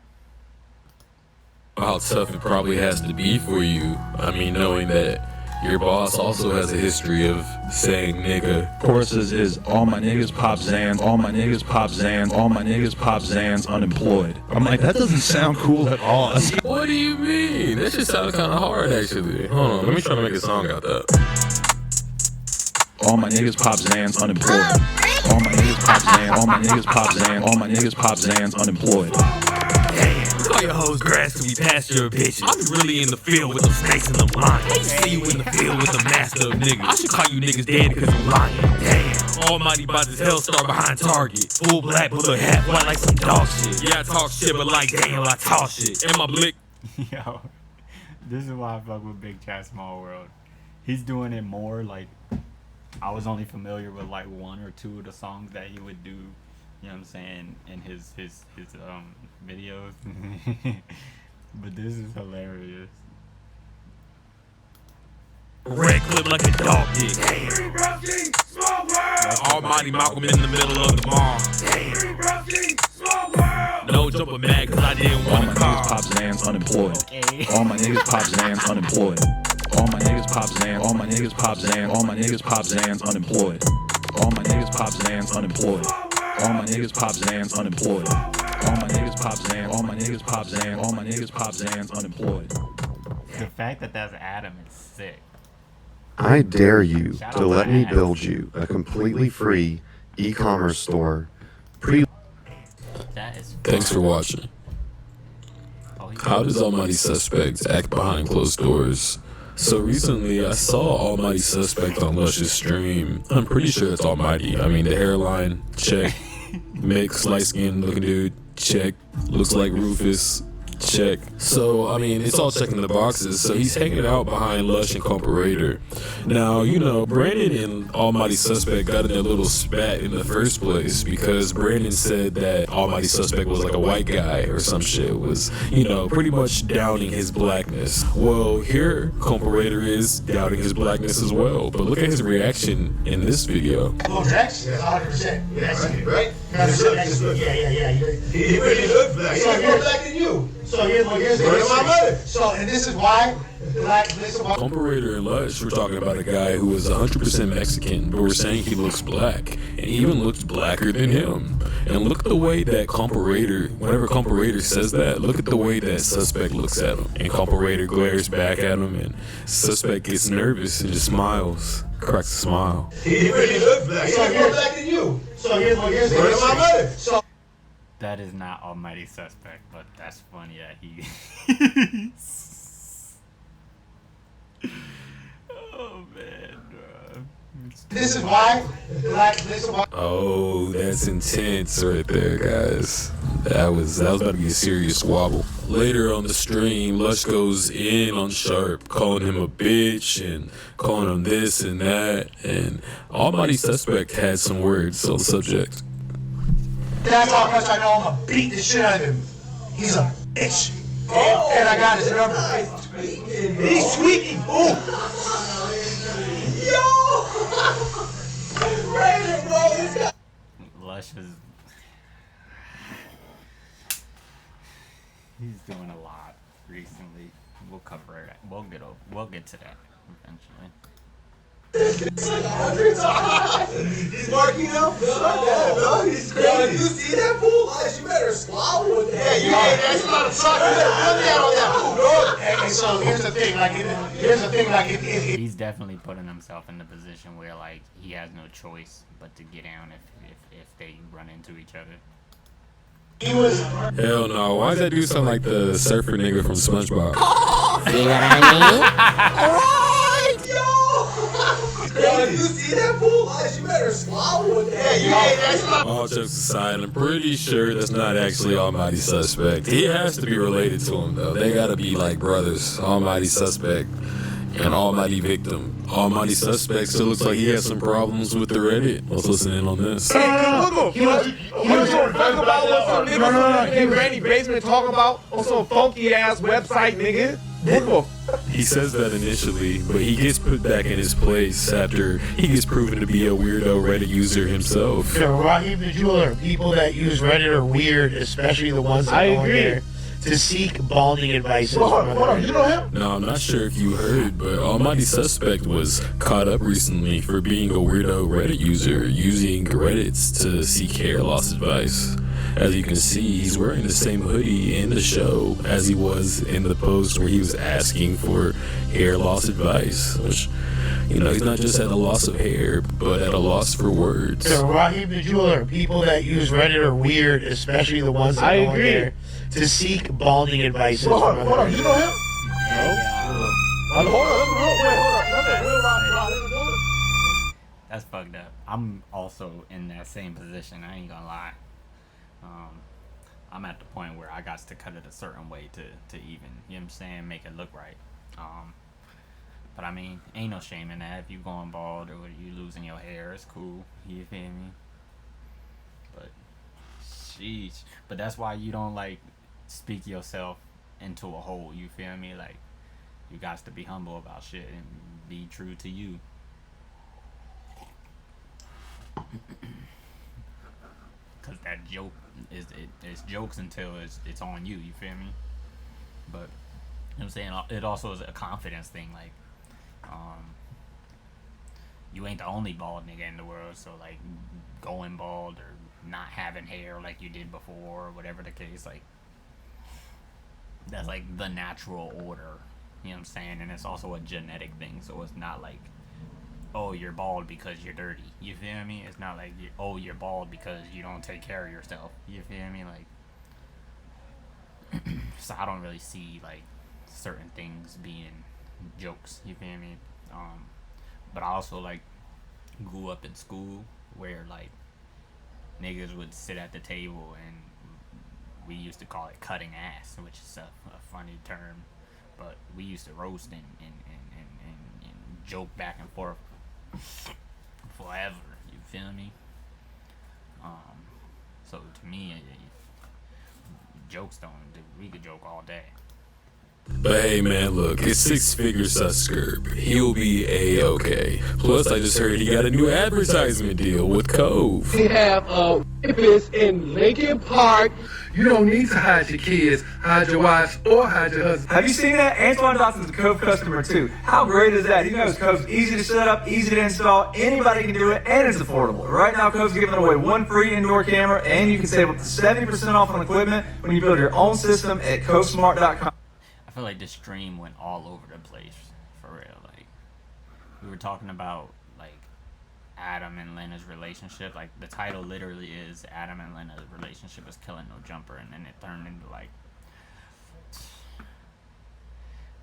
how tough it probably has to be for you. I mean, knowing that your boss also has a history of saying nigga. Choruses is all my niggas pop Zans, all my niggas pop Zans, all my niggas pop Zans unemployed. I'm like, that doesn't sound cool at all. What do you mean? That just sounds kind of hard, actually. Hold on, let me try to make a song out that. All my niggas pop Zans unemployed. All my niggas pop Zans, all my niggas pop Zans, all my niggas pop Zans unemployed. Call your hoes grass till we pass your bitches. I'm really in the field with them snakes and them lions. I used to see you in the field with the master of niggas. I should call you niggas dead because you lying. Damn. Almighty by this hell star behind target. Full black but look half white like some dog shit. Yeah, I talk shit but like damn I talk shit. And my blick. Yo, this is why I fuck with Big Chat Small World. He's doing it more like I was only familiar with like one or two of the songs that he would do, you know what I'm saying, in his videos. But this is hilarious. Red clip like a dog did. Almighty Malcolm in the middle of the mall. No jumping mad cause I didn't want to call. All my niggas pop Zans unemployed. All my niggas pop Zans unemployed. All my niggas pop Zans, all my niggas pop Zans, all my niggas pop Zans unemployed. All my niggas pop Zans unemployed. All my niggas pop Zans unemployed. All my niggas pop Zans, all my niggas pop Zans, all my niggas pop Zans unemployed. The fact that that's Adam is sick. I dare you to let me build you a completely free e-commerce store. Thanks for watching. How does Almighty Suspect act behind closed doors? So recently I saw Almighty Suspect on Lush's stream. I'm pretty sure it's Almighty. I mean, the hairline, check. Mixed, light-skinned looking dude, check. Looks like Rufus, check. So, I mean, it's all checking the boxes. So he's hanging out behind Lush and Comparator. Now, you know, Brandon and Almighty Suspect got in a little spat in the first place because Brandon said that Almighty Suspect was like a white guy or some shit, was, you know, pretty much downing his blackness. Well, here Comparator is doubting his blackness as well. But look at his reaction in this video. Oh, Rex? 100%. Yes, right? Yeah. He really looks black. He's more black than you. So here's the history. So, and this is why. Comparator and Lush were talking about a guy who was 100% Mexican, but we're saying he looks black, and even looks blacker than him. And look at the way that Comparator, whenever Comparator says that, look at the way that Suspect looks at him. And Comparator glares back at him, and Suspect gets nervous and just smiles, cracks a smile. He really looks black. He's more black than you. So here's the history. So that is not Almighty Suspect, but that's funny that he. Oh man, bro. This is why. Oh, that's intense right there, guys. That was about to be a serious squabble. Later on the stream, Lush goes in on Sharp, calling him a bitch and calling him this and that. And Almighty Suspect had some words on the subject. That's how much I know. I'm gonna beat the shit out of him. He's a bitch. And I got his number. He's tweaking. Ooh. Lush is. He's doing a lot recently. We'll cover it. We'll get to that eventually. He's working out. Bro. He's crazy. You see that fool? Lush, you better swallow with that. Yeah, that's a lot of talk. You better put that on that fool, bro. And so here's the thing. He's definitely putting himself in the position where like he has no choice but to get down if they run into each other. Hell no, why does that dude sound like the surfer nigga from SpongeBob? You know what I mean? Yo, you see that fool? Lush, you better swallow with that. Yeah, that's a lot. All jokes aside, I'm pretty sure that's not actually Almighty Suspect. He has to be related to him though. They gotta be like brothers. Almighty Suspect and Almighty Victim. Almighty Suspect still looks like he has some problems with the Reddit. Let's listen in on this. He was talking about what some niggas in Granny basement talking about on some funky ass website, nigga. He says that initially, but he gets put back in his place after he gets proven to be a weirdo Reddit user himself. The Raheem the Jeweler, people that use Reddit are weird, especially the ones that go in there to seek balding advice. Hold on, you know him? No, I'm not sure if you heard, but Almighty Suspect was caught up recently for being a weirdo Reddit user using Reddits to seek hair loss advice. As you can see, he's wearing the same hoodie in the show as he was in the post where he was asking for hair loss advice, which, you know, he's not just at a loss of hair, but at a loss for words. The Raheem the Jeweler, people that use Reddit are weird, especially the ones that go in there to seek balding advice. Hold on, you know him? That's fucked up. I'm also in that same position. I ain't gonna lie. I'm at the point where I got to cut it a certain way to even, you know what I'm saying, make it look right. But I mean, ain't no shame in that. If you going bald or you losing your hair, it's cool. You feel me? But sheesh. But that's why you don't like speak yourself into a hole. You feel me? Like you got to be humble about shit and be true to you. Cause that joke it's jokes until it's on you. You feel me? But you know what I'm saying, it also is a confidence thing. Like, you ain't the only bald nigga in the world. So like, going bald or not having hair like you did before, or whatever the case, like that's like the natural order. You know what I'm saying? And it's also a genetic thing. So it's not like, oh, you're bald because you're dirty. You feel me? It's not like, you're bald because you don't take care of yourself. You feel me? Like, so I don't really see, like, certain things being jokes. You feel me? But I also, like, grew up in school where, like, niggas would sit at the table and we used to call it cutting ass, which is a funny term. But we used to roast and joke back and forth forever. You feel me? So to me, jokes don't. We could joke all day. But hey man, look, it's 6-figure subscribe. He'll be A-okay. Plus, I just heard he got a new advertisement deal with Cove. We have campus in Lincoln Park. You don't need to hide your kids, hide your wives, or hide your husband. Have you seen that? Antoine Dotson's a Cove customer too. How great is that? He knows Cove's easy to set up, easy to install, anybody can do it, and it's affordable. Right now, Cove's giving away 1 free indoor camera, and you can save up to 70% off on equipment when you build your own system at covesmart.com. I feel like this stream went all over the place, for real. Like, we were talking about, like, Adam and Lena's relationship. Like, the title literally is Adam and Lena's relationship is killing no jumper, and then it turned into, like,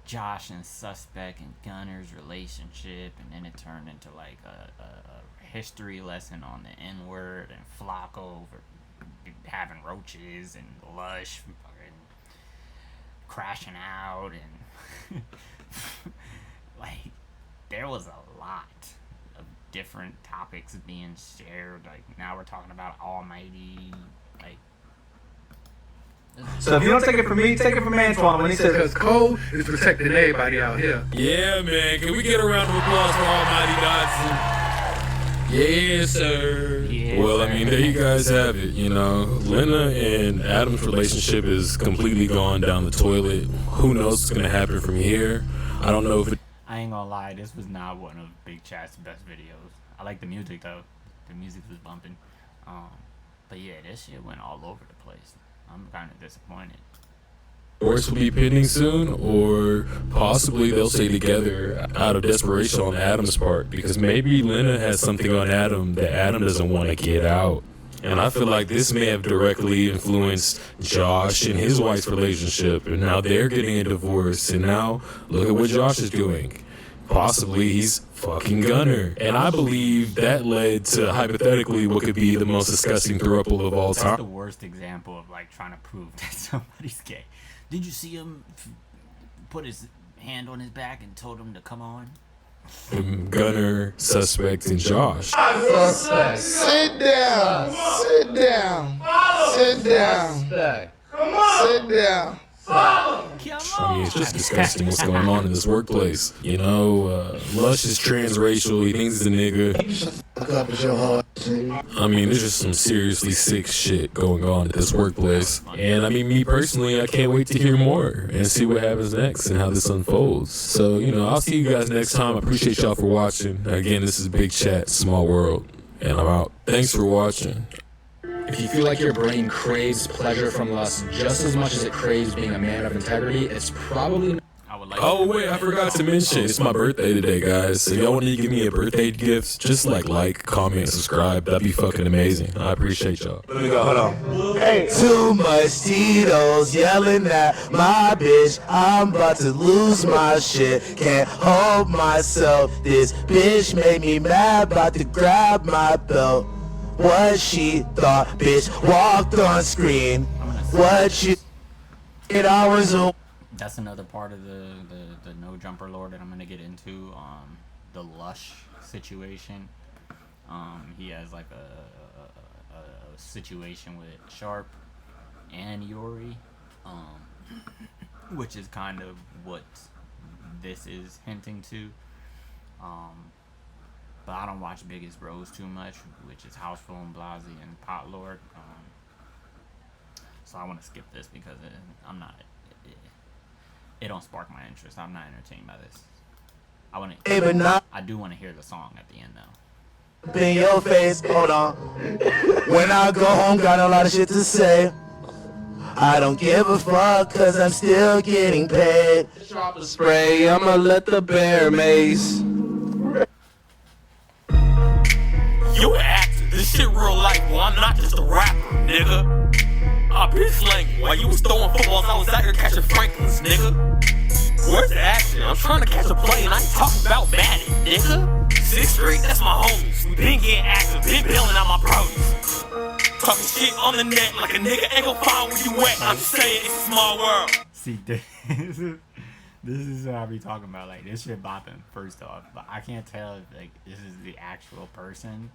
Josh and Suspect and Gunner's relationship, and then it turned into, like, a history lesson on the N-word, and Flacco for having roaches, and Lush crashing out, and like there was a lot of different topics being shared. Like now we're talking about Almighty. Like, so if you don't take it from me, take it from Antoine when he says because Cole is protecting everybody out here. Yeah, man. Can we get a round of applause for Almighty Dodson? Yes, sir. Yes, well, I mean, there you guys have it. You know, Lena and Adam's relationship is completely gone down the toilet. Who knows what's gonna happen from here? I don't know if it. I ain't gonna lie, this was not one of Big Chat's best videos. I like the music though. The music was bumping. But yeah, this shit went all over the place. I'm kind of disappointed. Divorce will be pending soon, or possibly they'll stay together out of desperation on Adam's part, because maybe Lena has something on Adam that Adam doesn't want to get out. And I feel like this may have directly influenced Josh and his wife's relationship, and now they're getting a divorce, and now look at what Josh is doing. Possibly he's fucking Gunner. And I believe that led to, hypothetically, what could be the most disgusting throuple of all time. That's the worst example of like trying to prove that somebody's gay. Did you see him put his hand on his back and told him to come on? Gunner, Suspect, and Josh. Suspect. Sit down. Sit down. Sit down. Come on. Sit down. I mean, it's just disgusting what's going on in this workplace. You know, Lush is transracial. He thinks he's a nigga. I mean, there's just some seriously sick shit going on at this workplace. And I mean, me personally, I can't wait to hear more and see what happens next and how this unfolds. So, you know, I'll see you guys next time. I appreciate y'all for watching. Again, this is Big Chat, Small World, and I'm out. Thanks for watching. If you feel like your brain craves pleasure from lust just as much as it craves being a man of integrity, it's probably not. Oh wait, I forgot to mention, it's my birthday today, guys. If y'all want to give me a birthday gift, just like, comment, subscribe. That'd be fucking amazing. I appreciate y'all. Let me go, hold on. Hey, too much Tito's yelling at my bitch. I'm about to lose my shit. Can't hold myself. This bitch made me mad, about to grab my belt. What she thought, bitch, walked on screen. What you 8 hours away. That's another part of the no jumper lore that I'm gonna get into. The Lush situation. He has like a situation with Sharp and Yuri, which is kind of what this is hinting to. But I don't watch Biggest Bros too much, which is Houseful and Blasey and Pot Lord. So I want to skip this because I'm not. It don't spark my interest. I'm not entertained by this. I do want to hear the song at the end though. In your face, hold on. When I go home, got a lot of shit to say. I don't give a fuck, cause I'm still getting paid. Drop a spray, I'ma let the bear mace. You an actor. This shit real life. Well, I'm not just a rapper, nigga. I've been slanging. While you was throwing footballs, I was out here catching Franklins, nigga. Where's the action? I'm trying to catch a play and I ain't talking about Madden, nigga. 6th Street, that's my homies. We been getting active, been bailing out my produce. Talking shit on the net like a nigga ain't gon' find where you at. I'm just saying, it's a small world. See, this is what I be talking about. Like, this shit bopping, first off. But I can't tell if, like, this is the actual person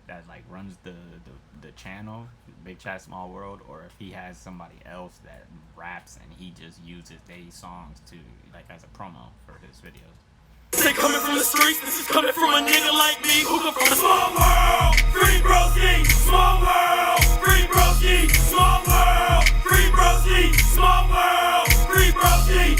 that like runs the channel, Big Chat Small World, or if he has somebody else that raps and he just uses their songs to like as a promo for his videos. This ain't coming from the streets, this is coming from a nigga like me who come from a small world. Free broski, small world. Free broski, small world. Free broski, small world. Free broski.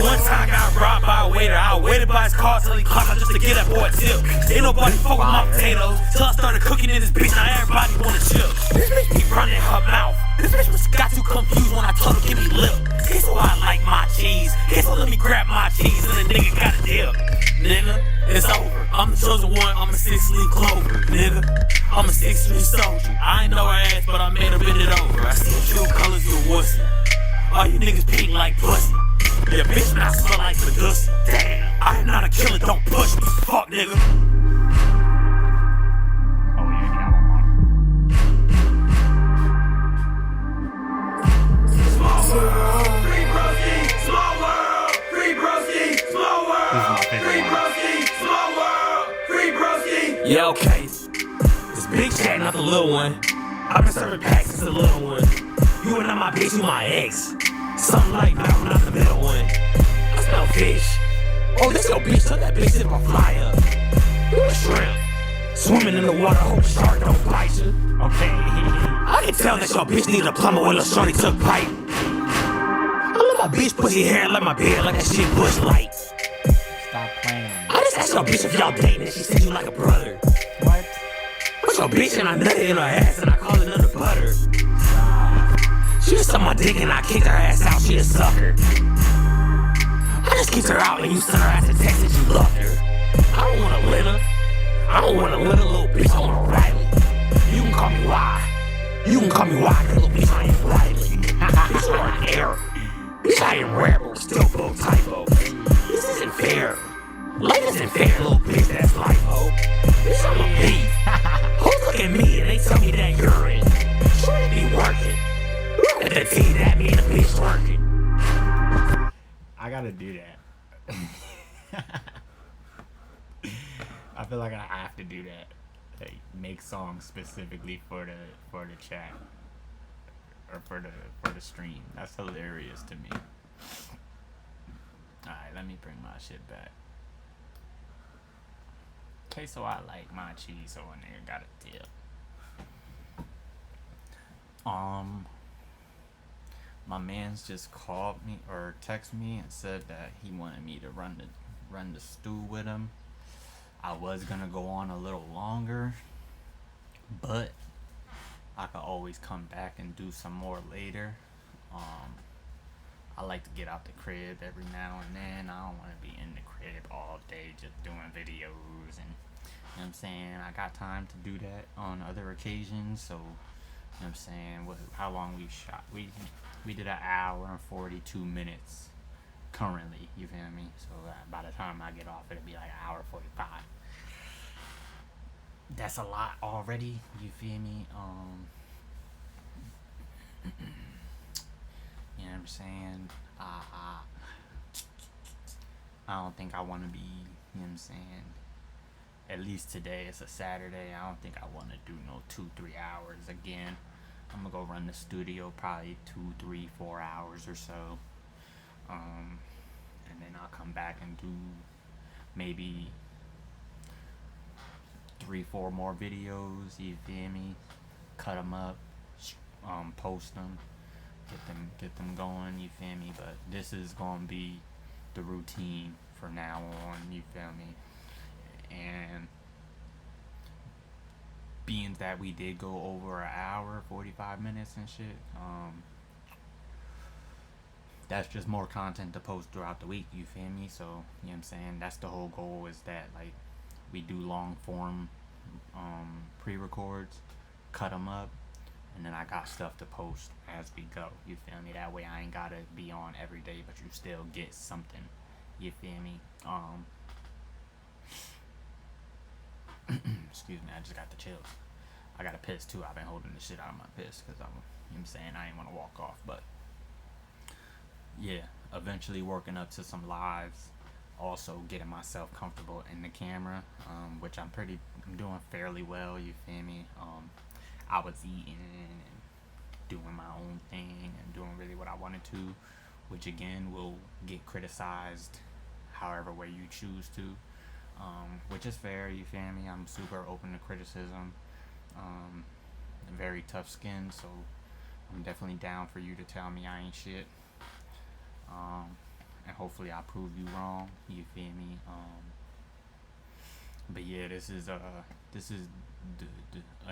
One time I got robbed by a waiter. I waited by his car till he clocked out just to get that boy a tip. Ain't nobody fuck with my potatoes till I started cooking in this bitch. Now everybody wanna chill. This bitch be running her mouth. This bitch was got too confused when I told her give me lip. Guess so I like my cheese. Guess so let me grab my cheese and the nigga got a dip. Nigga, it's over. I'm the chosen one. I'm a 6-leaf clover. Nigga, I'm a 6-3 soldier. I ain't know her ass, but I made her bend it over. I see true colors, you a wussy. All you niggas pink like pussy. Yeah, bitch, man, I smell like Medusa. Damn, I am not a killer, don't push me. Fuck, nigga. Small world, free broski, small world, free broski, small world, free broski, small world, free broski. Yeah, okay. This big chat, not the little one. I've been serving packs since the little one. You and not my bitch, you my ex. Something like that, I'm not the middle one. I smell fish. Oh, this your bitch, tell that bitch if I fly up. You a shrimp. Swimming in the water, hope a shark don't bite you. Okay. I can tell that your bitch need a plumber when a shorty took pipe. I love my bitch pussy hair like my beard, like that shit Bush Light. Stop playing. I just asked your bitch if y'all dating and she said you like a brother. What? What's your bitch and I nutted in her ass and I called it under butter. She just sucked my dick and I kicked her ass out, she a sucker. I just kicked her out and you sent her ass a text that you loved her. I don't want a litter. I don't want a little bitch, I want a Riley. You can call me Y. You can call me Y, cause little bitch, I ain't Riley. Bitch, you're an error. Bitch, I ain't rare, but we're still both typo. This isn't fair. Life isn't fair, little bitch, that's life, ho. Bitch, I'm a B. Hoes look at me and they tell me that you're in. Should be working. Look at the T, that mean the bitch working. I gotta do that. I feel like I have to do that. Like, make songs specifically for the chat or for the stream. That's hilarious to me. Alright, let me bring my shit back. Okay, so I like my cheese, so in there got a tip. My man's just called me or texted me and said that he wanted me to run the stew with him. I was gonna go on a little longer, but I could always come back and do some more later. I like to get out the crib every now and then. I don't want to be in the crib all day just doing videos, and you know what I'm saying, I got time to do that on other occasions. So you know what I'm saying, how long we shot, we did an hour and 42 minutes currently, you feel me? So by the time I get off, it'll be like an hour 45. That's a lot already, you feel me? You know what I'm saying? I don't think I want to be, you know what I'm saying, at least today, it's a Saturday, I don't think I want to do no 2-3 hours again. I'm gonna go run the studio probably 2, 3, 4 hours or so. And then I'll come back and do maybe 3-4 more videos, you feel me? Cut them up, post them, get them going, you feel me? But this is gonna be the routine for now on, you feel me? And being that we did go over an hour 45 minutes and shit, that's just more content to post throughout the week, you feel me? So you know what I'm saying, that's the whole goal, is that like we do long form pre-records, cut them up, and then I got stuff to post as we go, you feel me? That way I ain't gotta be on every day, but you still get something, you feel me? Excuse me, I just got the chills. I got a piss too. I've been holding the shit out of my piss because you know what I'm saying, I ain't want to walk off. But yeah, eventually working up to some lives also getting myself comfortable in the camera, which I'm doing fairly well, you feel me? I was eating and doing my own thing and doing really what I wanted to, which again will get criticized however way you choose to, which is fair, you feel me? I'm super open to criticism, very tough skin, so I'm definitely down for you to tell me I ain't shit, and hopefully I prove you wrong, you feel me? But yeah, this is a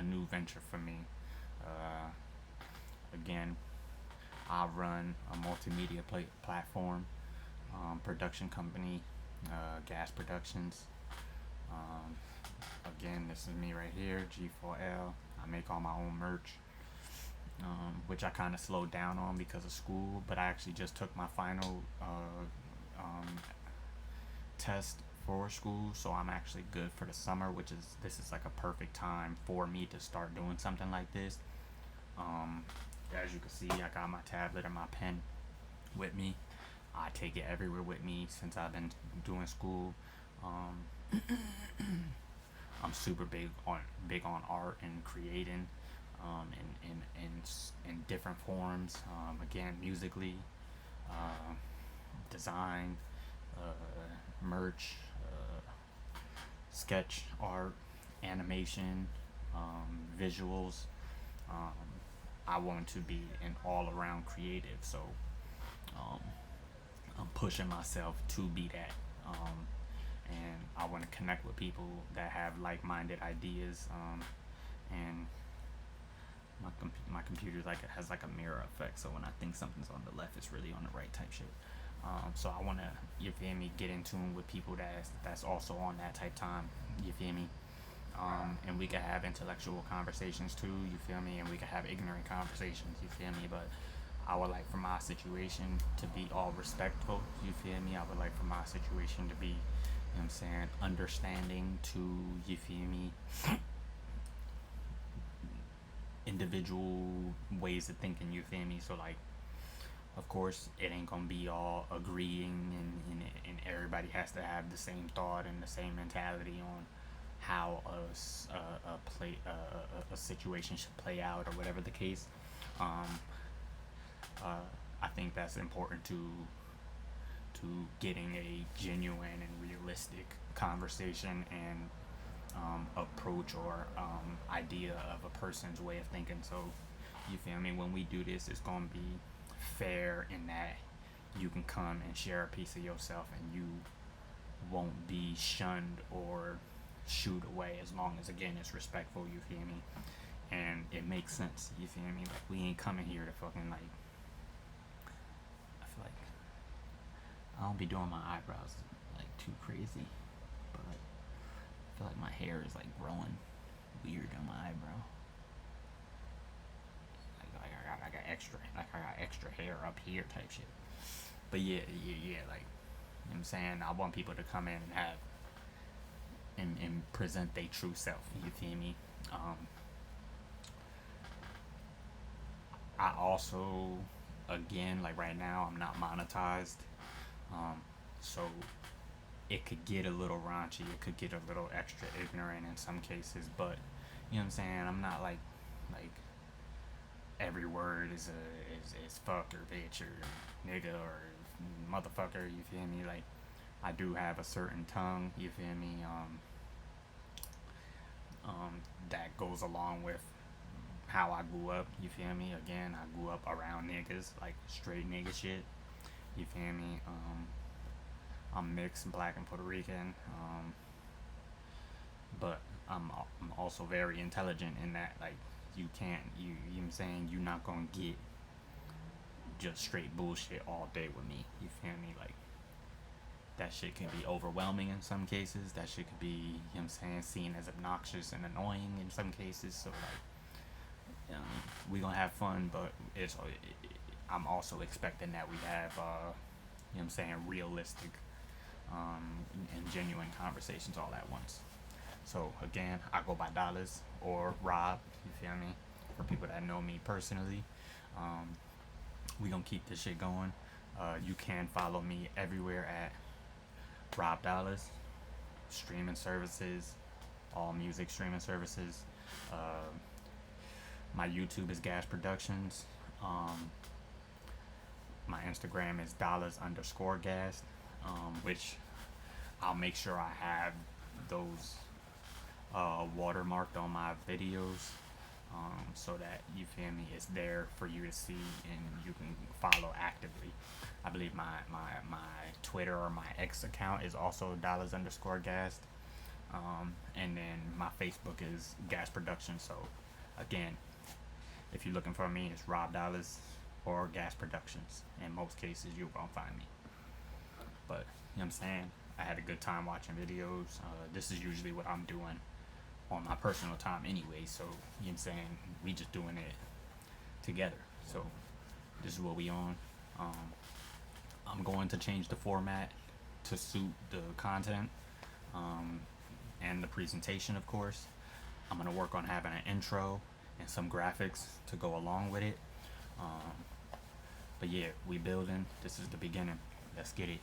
new venture for me. Again, I run a multimedia platform, production company, Gas Productions. Again, this is me right here, G4L. I make all my own merch, which I kind of slowed down on because of school, but I actually just took my final test for school, so I'm actually good for the summer, this is like a perfect time for me to start doing something like this. As you can see, I got my tablet and my pen with me. I take it everywhere with me since I've been doing school. I'm super big on art and creating, in different forms. Again, musically, design, merch, sketch art, animation, visuals. I want to be an all-around creative, so I'm pushing myself to be that, and I want to connect with people that have like-minded ideas, and my computer has like a mirror effect, so when I think something's on the left, it's really on the right type shit. So I want to, you feel me, get in tune with people that's also on that type time, you feel me? And we can have intellectual conversations too, you feel me? And we can have ignorant conversations, you feel me? But I would like for my situation to be all respectful, you feel me? I would like for my situation to be, you know what I'm saying, understanding to, you feel me, individual ways of thinking, you feel me? So like, of course, it ain't gonna be all agreeing and everybody has to have the same thought and the same mentality on how a situation should play out or whatever the case. I think that's important to getting a genuine and realistic conversation and approach or idea of a person's way of thinking. So you feel me, when we do this, it's gonna be fair in that you can come and share a piece of yourself and you won't be shunned or shooed away, as long as again it's respectful, you feel me, and it makes sense, you feel me? Like, we ain't coming here to fucking, like, I feel like I don't be doing my eyebrows like too crazy, but like, I feel like my hair is like growing weird on my eyebrow. I got extra hair up here type shit. But yeah, like, you know what I'm saying, I want people to come in and have and present their true self, you feel me? I also, again, like right now, I'm not monetized, so it could get a little raunchy, it could get a little extra ignorant in some cases, but you know what I'm saying, I'm not like every word is fuck or bitch or nigga or motherfucker, you feel me? Like, I do have a certain tongue, you feel me, that goes along with how I grew up, you feel me? Again, I grew up around niggas, like straight nigga shit, you feel me? I'm mixed, black and Puerto Rican, but I'm also very intelligent in that, like, you know what I'm saying, you're not gonna get just straight bullshit all day with me, you feel me? Like, that shit can be overwhelming in some cases, that shit could be, you know what I'm saying, seen as obnoxious and annoying in some cases, so like, we gonna have fun, but I'm also expecting that we have, you know what I'm saying, realistic and genuine conversations all at once. So again, I go by Dollaz or Rob, you feel me? For people that know me personally, we gonna keep this shit going. You can follow me everywhere at RobDollaz, streaming services, all music streaming services. My YouTube is Gas Productions. My Instagram is $_gas, which I'll make sure I have those watermarked on my videos, so that, you feel me, it's there for you to see and you can follow actively. I believe my Twitter or my X account is also $_gas, and then my Facebook is Gas Productions. So again, if you're looking for me, it's RobDollaz or Gas Productions. In most cases, you're gonna find me. But you know what I'm saying, I had a good time watching videos. This is usually what I'm doing on my personal time anyway, so you know what I'm saying, we just doing it together. So this is what we on. I'm going to change the format to suit the content, and the presentation, of course. I'm gonna work on having an intro and some graphics to go along with it. But yeah, we building. This is the beginning. Let's get it.